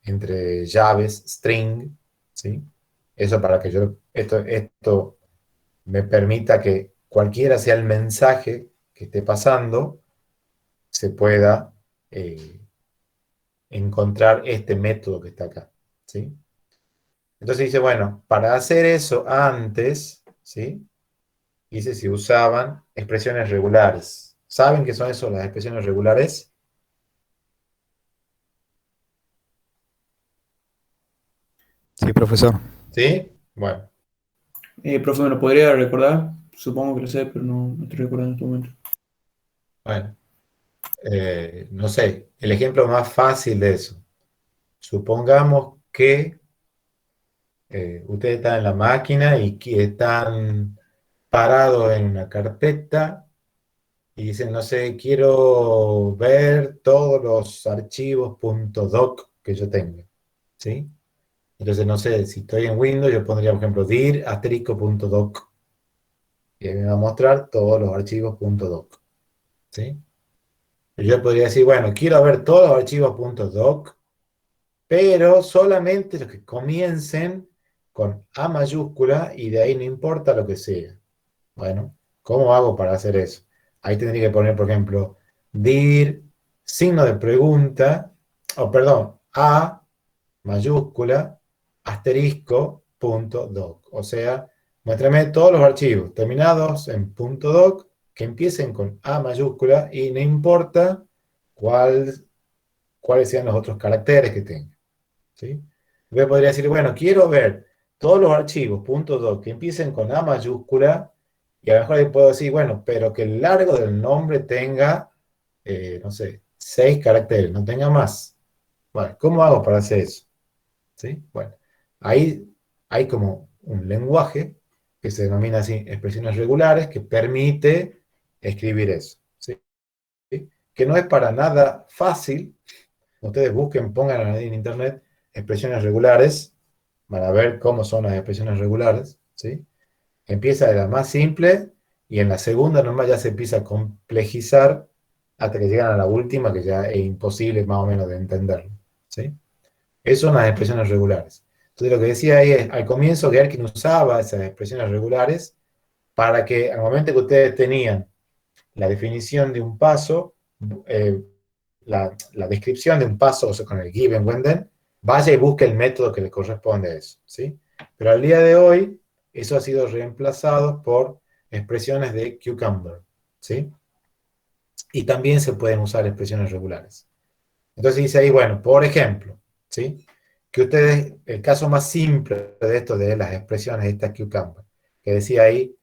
entre llaves, string, ¿sí? Eso para que esto me permita que cualquiera sea el mensaje que esté pasando, se pueda encontrar este método que está acá, ¿sí? Entonces dice, bueno, para hacer eso antes, ¿sí? Dice si usaban expresiones regulares. ¿Saben qué son eso, las expresiones regulares? Sí, profesor. ¿Sí? Bueno. Profe, ¿me lo podría recordar? Supongo que lo sé, pero no estoy recordando en este momento. Bueno. No sé, el ejemplo más fácil de eso. Supongamos que ustedes están en la máquina y que están parados en una carpeta y dicen, no sé, quiero ver todos los archivos .doc que yo tenga, ¿sí? Entonces, no sé, si estoy en Windows, yo pondría, por ejemplo, dir *doc y ahí me va a mostrar todos los archivos .doc, ¿sí? Y yo podría decir, bueno, quiero ver todos los archivos .doc, pero solamente los que comiencen con A mayúscula y de ahí no importa lo que sea. Bueno, ¿cómo hago para hacer eso? Ahí tendría que poner, por ejemplo, dir, signo de pregunta, perdón, A mayúscula, asterisco, .doc. O sea, muéstrame todos los archivos terminados en .doc que empiecen con A mayúscula y no importa cuáles sean los otros caracteres que tenga, ¿sí? Yo podría decir, bueno, quiero ver todos los archivos .doc que empiecen con A mayúscula y a lo mejor ahí puedo decir, bueno, pero que el largo del nombre tenga, no sé, 6 caracteres, no tenga más. Bueno, ¿cómo hago para hacer eso? ¿Sí? Bueno, ahí hay como un lenguaje que se denomina así, expresiones regulares, que permite escribir eso, ¿sí? Que no es para nada fácil. Ustedes busquen, pongan ahí en internet expresiones regulares, van a ver cómo son las expresiones regulares, ¿sí? Empieza de la más simple y en la segunda nomás ya se empieza a complejizar hasta que llegan a la última, que ya es imposible más o menos de entenderlo, ¿sí? Esas son las expresiones regulares. Entonces lo que decía ahí es, al comienzo Gherkin usaba esas expresiones regulares para que al momento que ustedes tenían la definición de un paso, la descripción de un paso, o sea, con el given when then, vaya y busque el método que le corresponde a eso, ¿sí? Pero al día de hoy, eso ha sido reemplazado por expresiones de Cucumber, ¿sí? Y también se pueden usar expresiones regulares. Entonces dice ahí, bueno, por ejemplo, ¿sí? Que ustedes, el caso más simple de esto de las expresiones de esta Cucumber, que decía ahí,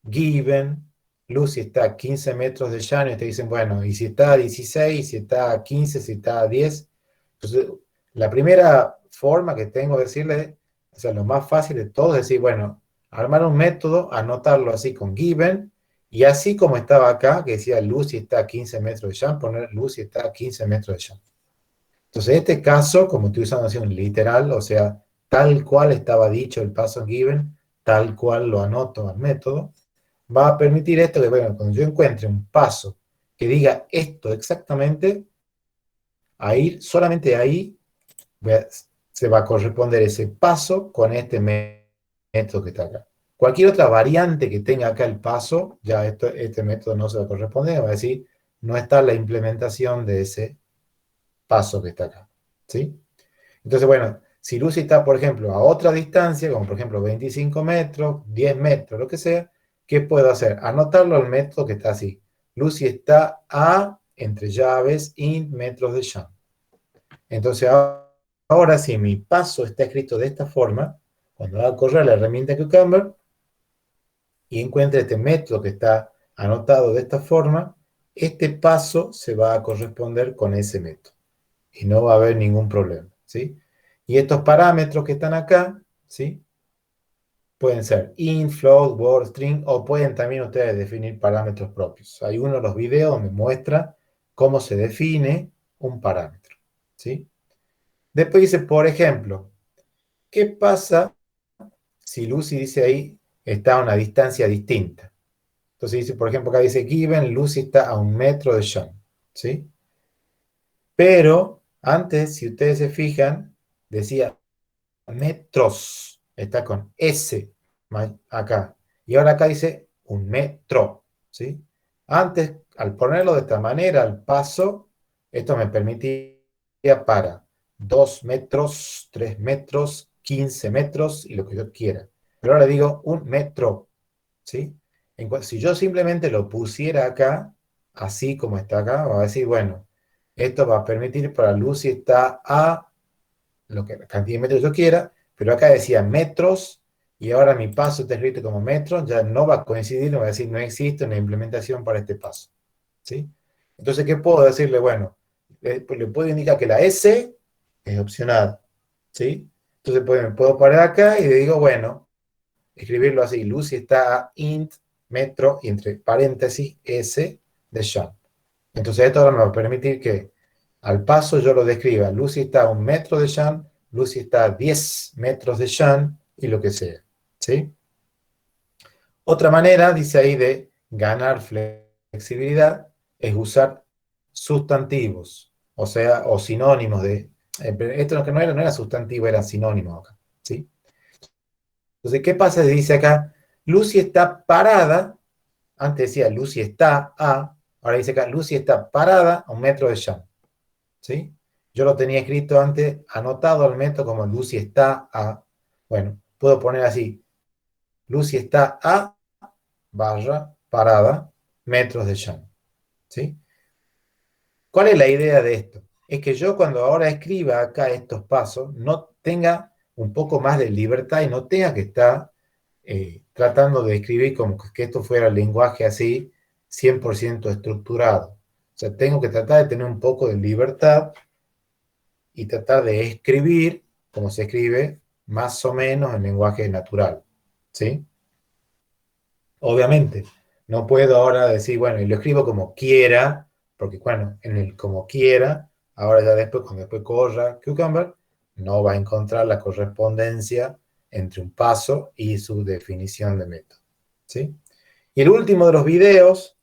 given, Lucy está a 15 metros de llano, y te dicen, bueno, y si está a 16, si está a 15, si está a 10. Entonces, La primera forma que tengo de decirle, o sea, lo más fácil de todo es decir, bueno, armar un método, anotarlo así con given, y así como estaba acá, que decía Lucy está a 15 metros de jump, poner Lucy está a 15 metros de jump. Entonces, en este caso, como estoy usando así un literal, o sea, tal cual estaba dicho el paso given, tal cual lo anoto al método, va a permitir esto que, bueno, cuando yo encuentre un paso que diga esto exactamente, ahí, solamente ahí, se va a corresponder ese paso con este método que está acá. Cualquier otra variante que tenga acá el paso, ya este método no se va a corresponder, va a decir, no está la implementación de ese paso que está acá. ¿Sí? Entonces, bueno, si Lucy está, por ejemplo, a otra distancia, como por ejemplo 25 metros, 10 metros, lo que sea, ¿qué puedo hacer? Anotarlo al método que está así. Lucy está a, entre llaves, int metros de jump. Entonces, ahora si mi paso está escrito de esta forma, cuando va a correr la herramienta Cucumber y encuentre este método que está anotado de esta forma, este paso se va a corresponder con ese método. Y no va a haber ningún problema, ¿sí? Y estos parámetros que están acá, ¿sí? Pueden ser int, float, word, string, o pueden también ustedes definir parámetros propios. Hay uno de los videos donde muestra cómo se define un parámetro, ¿sí? Después dice, por ejemplo, ¿qué pasa si Lucy dice ahí está a una distancia distinta? Entonces dice, por ejemplo, acá dice given, Lucy está a 1 metro de jump, ¿sí? Pero antes, si ustedes se fijan, decía metros, está con S acá. Y ahora acá dice 1 metro, ¿sí? Antes, al ponerlo de esta manera, al paso, esto me permitía para 2 metros, 3 metros, 15 metros y lo que yo quiera. Pero ahora digo 1 metro, ¿sí? Si yo simplemente lo pusiera acá, así como está acá, va a decir, bueno, esto va a permitir para Lucy está a lo que la cantidad de metros que yo quiera, pero acá decía metros, y ahora mi paso está escrito como metros, ya no va a coincidir, no va a decir, no existe una implementación para este paso, ¿sí? Entonces, ¿qué puedo decirle? Bueno, pues le puedo indicar que la S es opcional, ¿sí? Entonces, pues, me puedo parar acá y le digo, bueno, escribirlo así, Lucy está a int metro, y entre paréntesis, S de jump. Entonces, esto ahora me va a permitir que al paso yo lo describa. Lucy está a 1 metro de jump, Lucy está a 10 metros de jump y lo que sea, ¿sí? Otra manera, dice ahí, de ganar flexibilidad es usar sustantivos, o sea, o sinónimos de... esto que no era sustantivo, era sinónimo acá, ¿sí? Entonces, ¿qué pasa? Dice acá, Lucy está parada, antes decía Lucy está a, ahora dice acá, Lucy está parada a 1 metro de jump, ¿sí? Yo lo tenía escrito antes, anotado al método como Lucy está a, bueno, puedo poner así, Lucy está a, barra, parada, metros de jump, ¿sí? ¿Cuál es la idea de esto? Es que yo cuando ahora escriba acá estos pasos, no tenga un poco más de libertad y no tenga que estar tratando de escribir como que esto fuera el lenguaje así, 100% estructurado. O sea, tengo que tratar de tener un poco de libertad y tratar de escribir como se escribe más o menos en lenguaje natural, ¿sí? Obviamente, no puedo ahora decir, bueno, y lo escribo como quiera, porque bueno, en el como quiera, ahora ya después, cuando después corra Cucumber, no va a encontrar la correspondencia entre un paso y su definición de método, ¿sí? Y el último de los videos,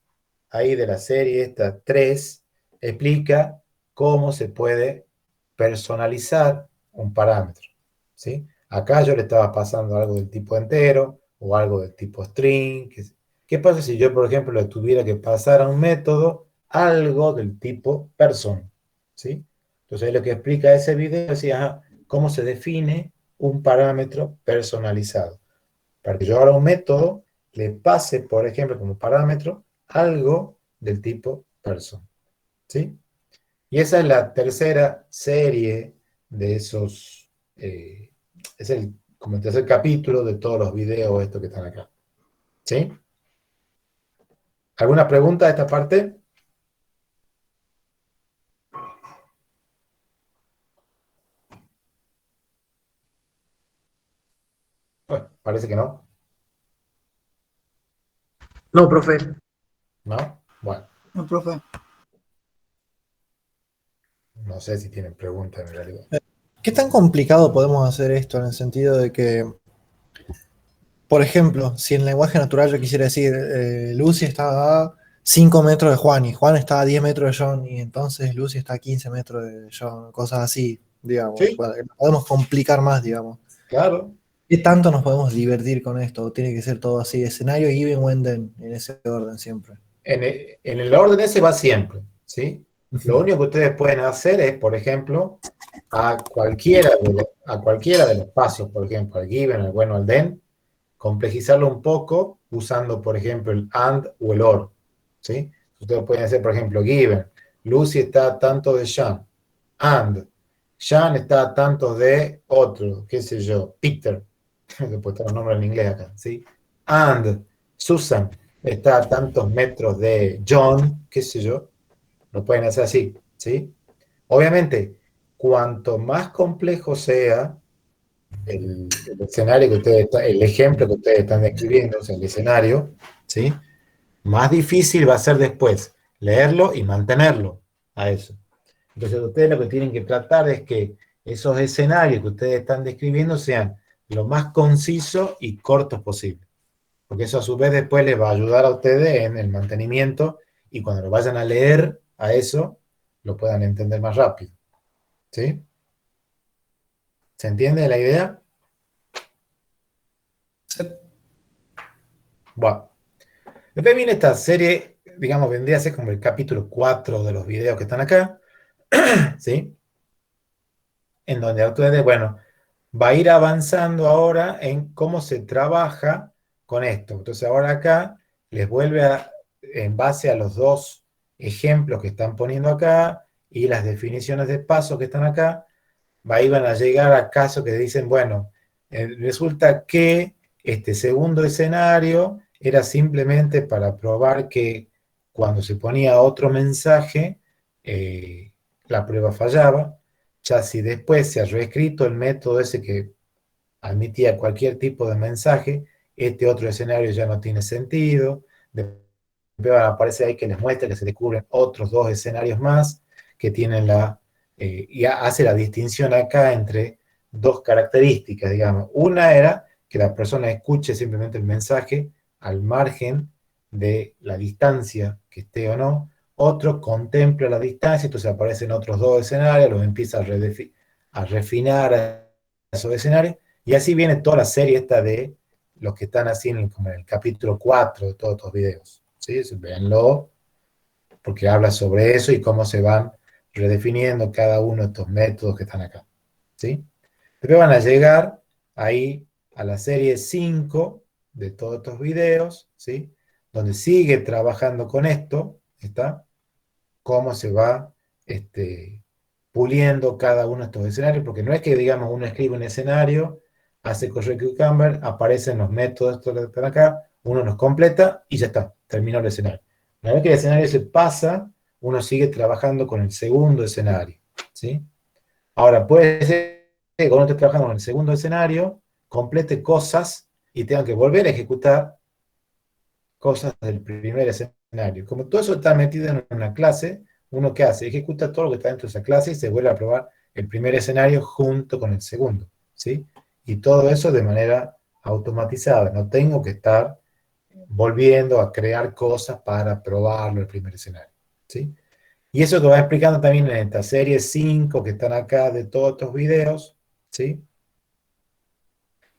ahí de la serie, esta 3, explica cómo se puede personalizar un parámetro, ¿sí? Acá yo le estaba pasando algo del tipo entero o algo del tipo string. ¿Qué pasa si yo, por ejemplo, le tuviera que pasar a un método algo del tipo person? ¿Sí? Entonces, lo que explica ese video es ajá, cómo se define un parámetro personalizado. Para que yo ahora a un método le pase, por ejemplo, como parámetro algo del tipo person. ¿Sí? Y esa es la tercera serie de esos, es como el tercer capítulo de todos los videos estos que están acá. ¿Sí? ¿Alguna pregunta de esta parte? Parece que no. No, profe. ¿No? Bueno, No, profe. no sé si tienen preguntas en realidad. ¿Qué tan complicado podemos hacer esto en el sentido de que, por ejemplo, si en lenguaje natural yo quisiera decir, Lucy está a 5 metros de Juan y Juan está a 10 metros de John y entonces Lucy está a 15 metros de John, cosas así, digamos, Sí. podemos complicar más, digamos. Claro. ¿Qué tanto nos podemos divertir con esto? ¿O tiene que ser todo así, escenario, even, when, then, en ese orden siempre? En el orden ese va siempre, ¿sí? Lo único que ustedes pueden hacer es, por ejemplo, a cualquiera de los pasos, por ejemplo, al given, al when o al then, complejizarlo un poco usando, por ejemplo, el and o el or, ¿sí? Ustedes pueden hacer, por ejemplo, given, Lucy está a tanto de Sean, and Sean está a tanto de otro, qué sé yo, Peter, que puede estar un nombre en inglés acá, ¿sí? And Susan está a tantos metros de John, qué sé yo, lo pueden hacer así, ¿sí? Obviamente, cuanto más complejo sea el escenario que ustedes el ejemplo que ustedes están describiendo, o sea, el escenario, ¿sí? Más difícil va a ser después leerlo y mantenerlo a eso. Entonces, ustedes lo que tienen que tratar es que esos escenarios que ustedes están describiendo sean lo más concisos y cortos posible. Porque eso a su vez después les va a ayudar a ustedes en el mantenimiento y cuando lo vayan a leer a eso, lo puedan entender más rápido. ¿Sí? ¿Se entiende la idea? Bueno. Después viene esta serie, digamos, vendría a ser como el capítulo 4 de los videos que están acá, ¿sí? En donde ustedes, bueno, va a ir avanzando ahora en cómo se trabaja con esto. Entonces ahora acá les vuelve en base a los dos ejemplos que están poniendo acá y las definiciones de pasos que están acá, van a llegar a casos que dicen, bueno, resulta que este segundo escenario era simplemente para probar que cuando se ponía otro mensaje, la prueba fallaba. Ya si después se ha reescrito el método ese que admitía cualquier tipo de mensaje, este otro escenario ya no tiene sentido. Después aparece ahí que les muestra que se descubren otros dos escenarios más que tienen y hace la distinción acá entre dos características, digamos. Una era que la persona escuche simplemente el mensaje al margen de la distancia que esté o no. Otro contempla la distancia, entonces aparecen otros dos escenarios, los empieza a refinar a esos escenarios, y así viene toda la serie esta de los que están así como en el capítulo 4 de todos estos videos. ¿Sí? Véanlo, porque habla sobre eso y cómo se van redefiniendo cada uno de estos métodos que están acá. ¿Sí? Después van a llegar ahí a la serie 5 de todos estos videos, ¿sí? Donde sigue trabajando con esto, ¿está? Cómo se va puliendo cada uno de estos escenarios, porque no es que, digamos, uno escribe un escenario, hace correct cucumber, aparecen los métodos estos que están acá, uno los completa y ya está, terminó el escenario. Una vez que el escenario se pasa, uno sigue trabajando con el segundo escenario, ¿sí? Ahora, puede ser que cuando esté trabajando con el segundo escenario, complete cosas y tenga que volver a ejecutar cosas del primer escenario. Como todo eso está metido en una clase, ¿uno qué hace? Ejecuta todo lo que está dentro de esa clase y se vuelve a probar el primer escenario junto con el segundo, ¿sí? Y todo eso de manera automatizada. No tengo que estar volviendo a crear cosas para probarlo el primer escenario, ¿sí? Y eso que va explicando también en esta serie 5 que están acá de todos estos videos, ¿sí?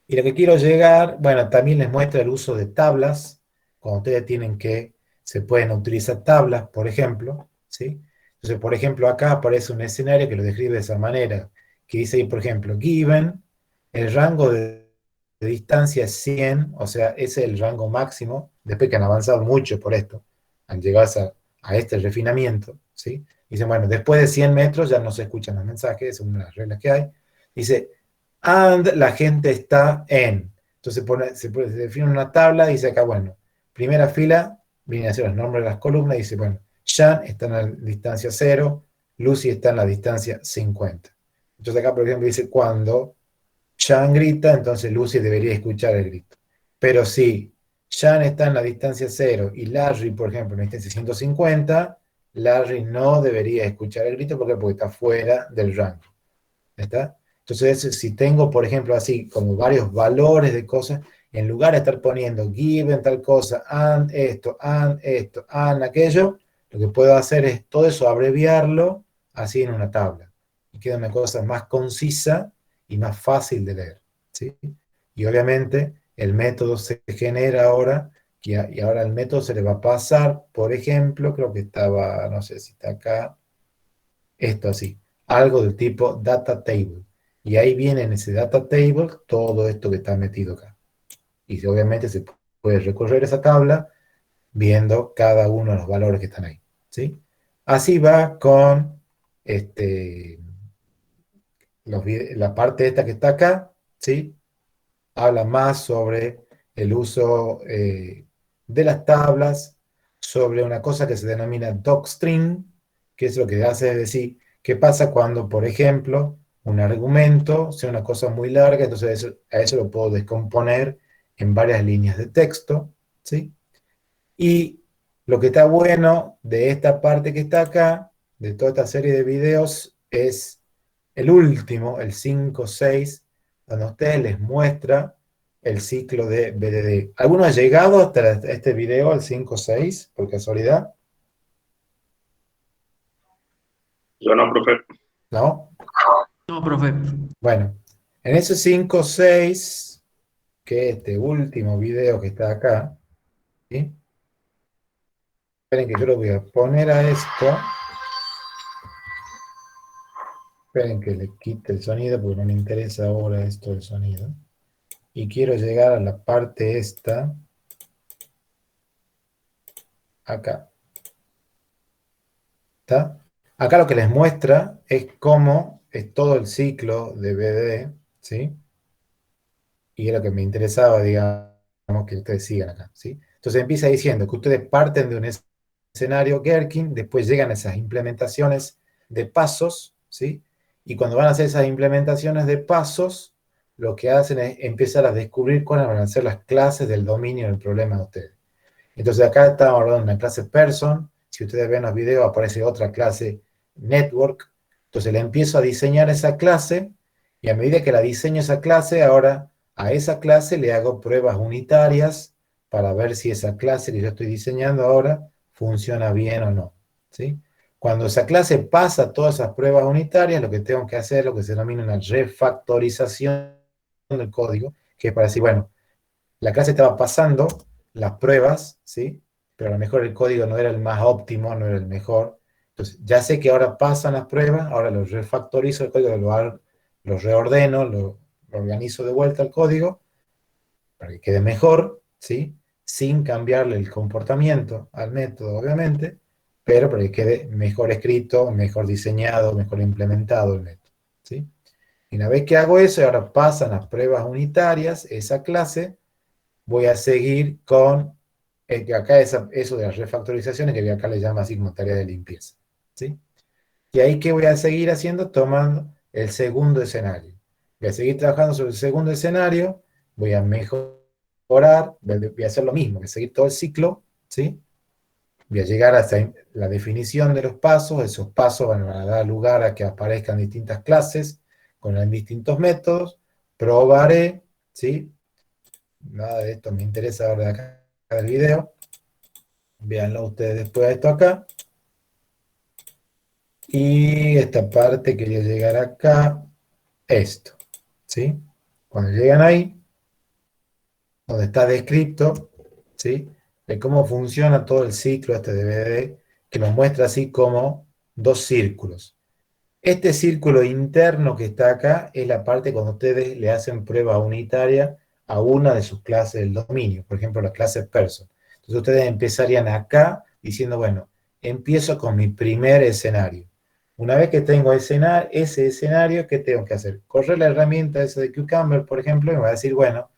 Y lo que quiero llegar, bueno, también les muestra el uso de tablas, cuando ustedes se pueden utilizar tablas, por ejemplo, ¿sí? Entonces, por ejemplo, acá aparece un escenario que lo describe de esa manera, que dice ahí, por ejemplo, given, el rango de distancia es 100, o sea, ese es el rango máximo, después que han avanzado mucho por esto, han llegado a este refinamiento, ¿sí? Dicen, bueno, después de 100 metros ya no se escuchan los mensajes, es una de las reglas que hay. Dice, and la gente está en. Entonces se define una tabla y dice acá, bueno, primera fila, viene a ser los nombres de las columnas, y dice, bueno, Sean está en la distancia 0, Lucy está en la distancia 50. Entonces acá, por ejemplo, dice cuando Jean grita, entonces Lucy debería escuchar el grito. Pero si Jean está en la distancia 0 y Larry, por ejemplo, en la distancia 150, Larry no debería escuchar el grito porque está fuera del rango. ¿Está? Entonces, si tengo, por ejemplo, así como varios valores de cosas, en lugar de estar poniendo given tal cosa, and esto, and aquello, lo que puedo hacer es todo eso abreviarlo así en una tabla. Y queda una cosa más concisa y más fácil de leer, ¿sí? Y obviamente el método se genera ahora, y ahora el método se le va a pasar, por ejemplo, creo que estaba, no sé si está acá, esto así, algo del tipo data table. Y ahí viene en ese data table todo esto que está metido acá. Y obviamente se puede recorrer esa tabla viendo cada uno de los valores que están ahí, ¿sí? Así va con la parte esta que está acá, ¿sí? Habla más sobre el uso de las tablas, sobre una cosa que se denomina docstring, que es lo que hace es decir, ¿qué pasa cuando, por ejemplo, un argumento sea una cosa muy larga? Entonces a eso lo puedo descomponer en varias líneas de texto, ¿sí? Y lo que está bueno de esta parte que está acá, de toda esta serie de videos, es el último, el 5.6, donde a ustedes les muestra el ciclo de BDD. ¿Alguno ha llegado hasta este video, el 5.6, por casualidad? Yo no, profe. ¿No? No, profe. Bueno, en ese 5.6, que es este último video que está acá, ¿sí? Esperen que yo lo voy a poner a esto. Esperen que le quite el sonido porque no me interesa ahora esto del sonido. Y quiero llegar a la parte esta. Acá. ¿Está? Acá lo que les muestra es cómo es todo el ciclo de BDD, ¿sí? Y es lo que me interesaba, digamos, que ustedes sigan acá, ¿sí? Entonces empieza diciendo que ustedes parten de un escenario Gherkin, después llegan a esas implementaciones de pasos, ¿sí? Y cuando van a hacer esas implementaciones de pasos, lo que hacen es empezar a descubrir cuáles van a ser las clases del dominio del problema de ustedes. Entonces acá estamos hablando de una clase person. Si ustedes ven los videos aparece otra clase network. Entonces le empiezo a diseñar esa clase y a medida que la diseño esa clase, ahora a esa clase le hago pruebas unitarias para ver si esa clase que yo estoy diseñando ahora funciona bien o no, ¿sí? Cuando esa clase pasa todas esas pruebas unitarias, lo que tengo que hacer es lo que se denomina una refactorización del código, que es para decir, bueno, la clase estaba pasando las pruebas, ¿sí? Pero a lo mejor el código no era el más óptimo, no era el mejor. Entonces, ya sé que ahora pasan las pruebas, ahora lo refactorizo el código, lo reordeno, lo organizo de vuelta al código para que quede mejor, ¿sí? Sin cambiarle el comportamiento al método, obviamente, pero para que quede mejor escrito, mejor diseñado, mejor implementado el método, ¿sí? Y una vez que hago eso, ahora pasan las pruebas unitarias, esa clase, voy a seguir con que acá eso de las refactorizaciones, que acá le llama así como tarea de limpieza, ¿sí? Y ahí, ¿qué voy a seguir haciendo? Tomando el segundo escenario. Voy a seguir trabajando sobre el segundo escenario, voy a mejorar, voy a hacer lo mismo, voy a seguir todo el ciclo, ¿sí? Voy a llegar hasta la definición de los pasos, esos pasos van a dar lugar a que aparezcan distintas clases con distintos métodos, probaré, ¿sí? Nada de esto me interesa ahora de acá del video. Véanlo ustedes después de esto acá. Y esta parte quería llegar acá. Esto. ¿Sí? Cuando llegan ahí, donde está descrito, ¿sí? De cómo funciona todo el ciclo este de BDD, que nos muestra así como dos círculos. Este círculo interno que está acá es la parte cuando ustedes le hacen prueba unitaria a una de sus clases del dominio, por ejemplo, la clase person. Entonces ustedes empezarían acá diciendo, bueno, empiezo con mi primer escenario. Una vez que tengo ese escenario, ¿qué tengo que hacer? Correr la herramienta esa de Cucumber, por ejemplo, y me va a decir, bueno,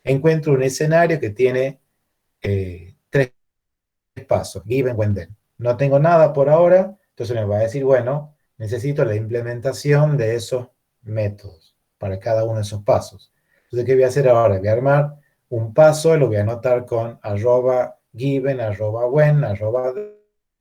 encuentro un escenario que tiene 3 pasos, given, when, then. No tengo nada por ahora, entonces me va a decir, bueno, necesito la implementación de esos métodos, para cada uno de esos pasos. Entonces, ¿qué voy a hacer ahora? Voy a armar un paso, lo voy a anotar con @given, @when,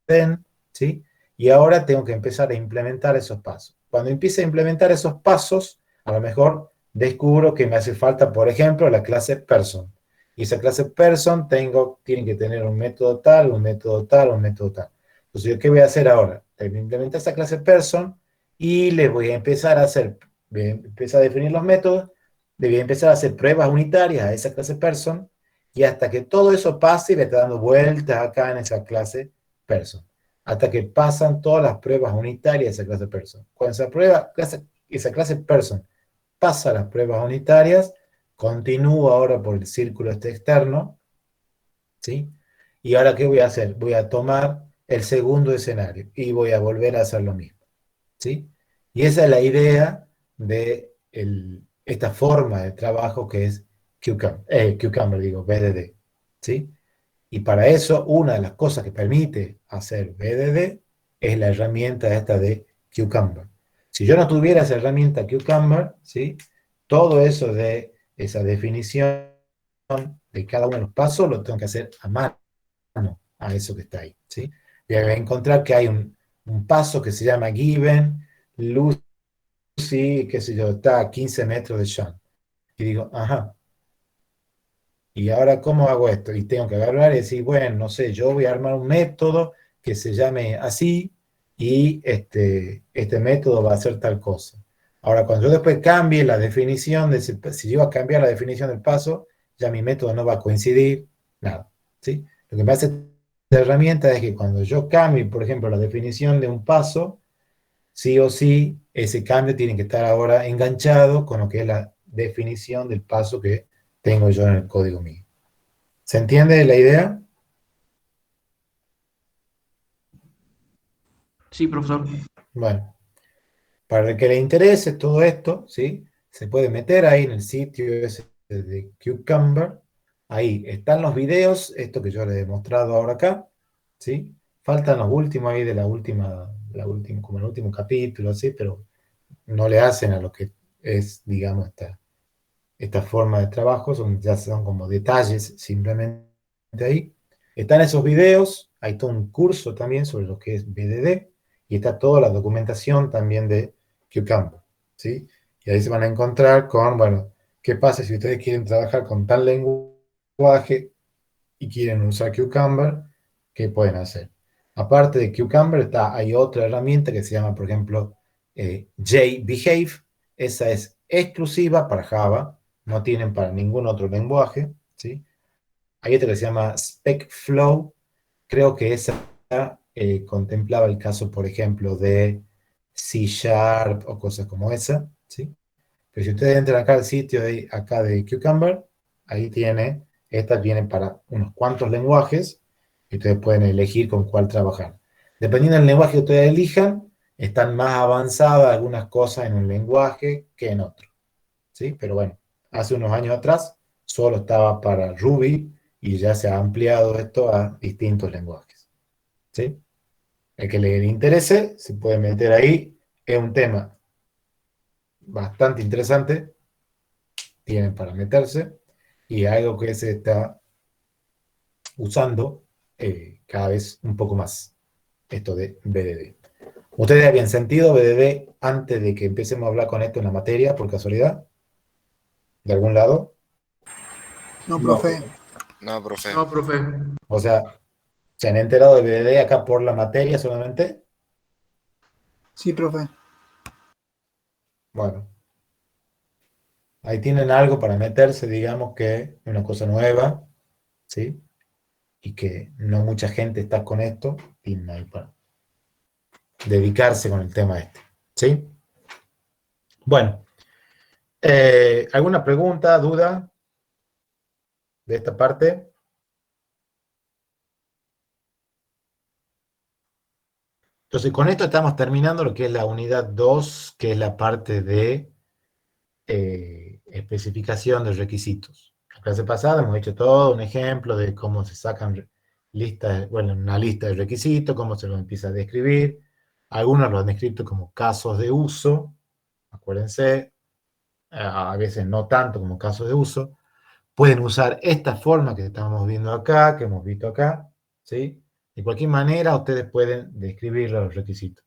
@then, ¿sí? Y ahora tengo que empezar a implementar esos pasos. Cuando empiece a implementar esos pasos, a lo mejor descubro que me hace falta, por ejemplo, la clase person. Y esa clase person tiene que tener un método tal, un método tal, un método tal. Entonces, ¿yo qué voy a hacer ahora? Tengo que implementar esa clase person y le voy a empezar a definir los métodos, le voy a empezar a hacer pruebas unitarias a esa clase person, y hasta que todo eso pase, le está dando vueltas acá en esa clase person, hasta que pasan todas las pruebas unitarias de esa clase person. Cuando esa clase person pasa las pruebas unitarias, continúo ahora por el círculo este externo, ¿sí? Y ahora, ¿qué voy a hacer? Voy a tomar el segundo escenario y voy a volver a hacer lo mismo, ¿sí? Y esa es la idea de esta forma de trabajo que es BDD, ¿sí? Y para eso, una de las cosas que permite hacer BDD es la herramienta esta de Cucumber. Si yo no tuviera esa herramienta Cucumber, ¿sí? Todo eso de esa definición de cada uno de los pasos lo tengo que hacer a mano, a eso que está ahí, ¿sí? Y voy a encontrar que hay un paso que se llama given, Lucy, qué sé yo, está a 15 metros de Sean. Y digo, ajá, ¿y ahora cómo hago esto? Y tengo que agarrar y decir, bueno, no sé, yo voy a armar un método que se llame así, y este método va a hacer tal cosa. Ahora, cuando yo después cambie la definición, si yo voy a cambiar la definición del paso, ya mi método no va a coincidir, nada, ¿sí? Lo que me hace esta herramienta es que cuando yo cambie, por ejemplo, la definición de un paso, sí o sí, ese cambio tiene que estar ahora enganchado con lo que es la definición del paso que tengo yo en el código mío. ¿Se entiende la idea? Sí, profesor. Bueno, para el que le interese todo esto, ¿sí? Se puede meter ahí en el sitio ese de Cucumber. Ahí están los videos, esto que yo les he mostrado ahora acá, ¿sí? Faltan los últimos ahí de como el último capítulo, así, pero no le hacen a lo que es, digamos, esta forma de trabajo, ya son como detalles simplemente ahí. Están esos videos, hay todo un curso también sobre lo que es BDD, y está toda la documentación también de Cucumber, ¿sí? Y ahí se van a encontrar con, bueno, ¿qué pasa si ustedes quieren trabajar con tal lenguaje y quieren usar Cucumber? ¿Qué pueden hacer? Aparte de Cucumber, hay otra herramienta que se llama, por ejemplo, JBehave. Esa es exclusiva para Java, no tienen para ningún otro lenguaje, ¿sí? Hay otra que se llama SpecFlow, creo que esa contemplaba el caso, por ejemplo, de C# o cosas como esa, ¿sí? Pero si ustedes entran acá al sitio acá de Cucumber, ahí estas vienen para unos cuantos lenguajes, y ustedes pueden elegir con cuál trabajar. Dependiendo del lenguaje que ustedes elijan, están más avanzadas algunas cosas en un lenguaje que en otro, ¿sí? Pero bueno, hace unos años atrás solo estaba para Ruby, y ya se ha ampliado esto a distintos lenguajes, ¿sí? El que le interese se puede meter ahí, es un tema bastante interesante, tienen para meterse, y algo que se está usando cada vez un poco más, esto de BDD. ¿Ustedes habían sentido BDD antes de que empecemos a hablar con esto en la materia, por casualidad? ¿De algún lado? No, profe. No, profe. No, profe. O sea, ¿se han enterado de BDD acá por la materia solamente? Sí, profe. Bueno, ahí tienen algo para meterse, digamos que es una cosa nueva, ¿sí? Y que no mucha gente está con esto, y ahí para dedicarse con el tema este, ¿sí? Bueno, ¿alguna pregunta, duda de esta parte? Entonces, con esto estamos terminando lo que es la unidad 2, que es la parte de especificación de requisitos. La clase pasada hemos hecho todo un ejemplo de cómo se sacan una lista de requisitos, cómo se los empieza a describir. Algunos lo han descrito como casos de uso, acuérdense. a veces no tanto como casos de uso, pueden usar esta forma que estamos viendo acá, que hemos visto acá, ¿sí? De cualquier manera, ustedes pueden describir los requisitos.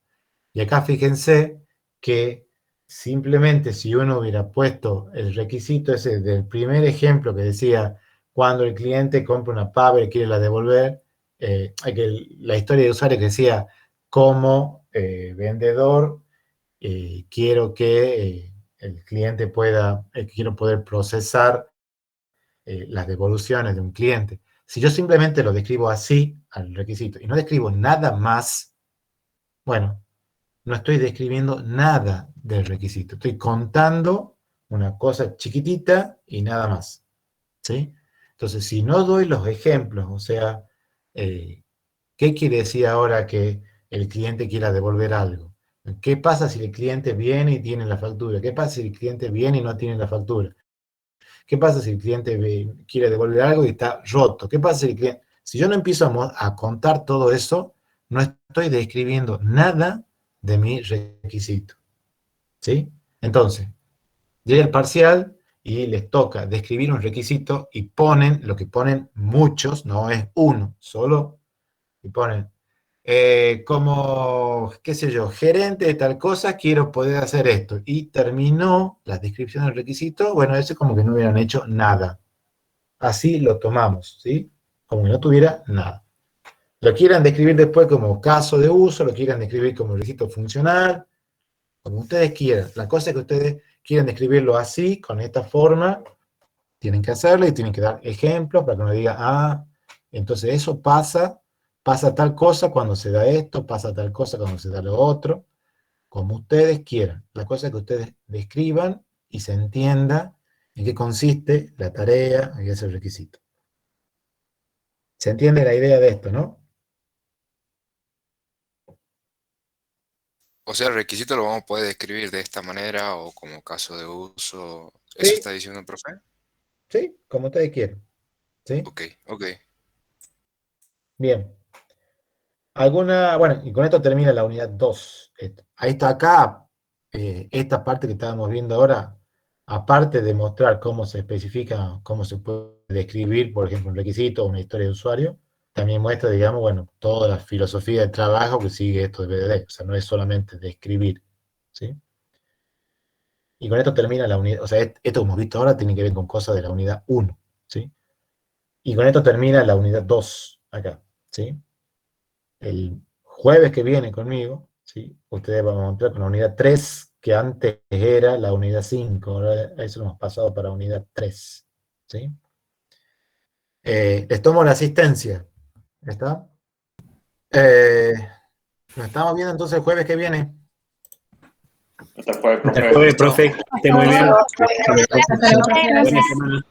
Y acá fíjense que simplemente si uno hubiera puesto el requisito ese del primer ejemplo que decía, cuando el cliente compra una pava y quiere la devolver, la historia de usuario que decía, como vendedor, quiero que el cliente quiero poder procesar las devoluciones de un cliente. Si yo simplemente lo describo así, al requisito, y no describo nada más, bueno, no estoy describiendo nada del requisito. Estoy contando una cosa chiquitita y nada más, ¿sí? Entonces, si no doy los ejemplos, o sea, ¿qué quiere decir ahora que el cliente quiera devolver algo? ¿Qué pasa si el cliente viene y tiene la factura? ¿Qué pasa si el cliente viene y no tiene la factura? ¿Qué pasa si el cliente quiere devolver algo y está roto? ¿Qué pasa si el cliente... Si yo no empiezo a contar todo eso, no estoy describiendo nada de mi requisito, ¿sí? Entonces, llega el parcial y les toca describir un requisito y ponen lo que ponen muchos, no es uno, solo, y ponen como, qué sé yo, gerente de tal cosa, quiero poder hacer esto. Y terminó la descripción del requisito, bueno, eso es como que no hubieran hecho nada. Así lo tomamos, ¿sí? Como que no tuviera nada. Lo quieran describir después como caso de uso, lo quieran describir como requisito funcional, como ustedes quieran. La cosa es que ustedes quieran describirlo así, con esta forma, tienen que hacerlo y tienen que dar ejemplos para que uno diga, ah, entonces eso pasa tal cosa cuando se da esto, pasa tal cosa cuando se da lo otro, como ustedes quieran. La cosa es que ustedes describan y se entienda en qué consiste la tarea y ese requisito. ¿Se entiende la idea de esto, no? O sea, el requisito lo vamos a poder describir de esta manera o como caso de uso. ¿Eso Sí. está diciendo el profe? Sí, como ustedes quieran. ¿Sí? Ok, ok. Bien. Bueno, y con esto termina la unidad 2. Ahí está acá, esta parte que estábamos viendo ahora, aparte de mostrar cómo se especifica, cómo se puede describir, por ejemplo, un requisito o una historia de usuario, también muestra, digamos, bueno, toda la filosofía de trabajo que sigue esto de BDD. O sea, no es solamente describir, ¿sí? Y con esto termina la unidad, o sea, esto que hemos visto ahora tiene que ver con cosas de la unidad 1, ¿sí? Y con esto termina la unidad 2, acá, ¿sí? El jueves que viene conmigo, ¿sí? Ustedes van a entrar con la unidad 3, que antes era la unidad 5, ahora eso lo hemos pasado para unidad 3, ¿sí? Les tomo la asistencia, ¿está? Nos estamos viendo entonces el jueves que viene. Hasta el jueves, profe. Hasta el jueves, profe. Que esté muy bien. Hasta luego, profe. Buena semana.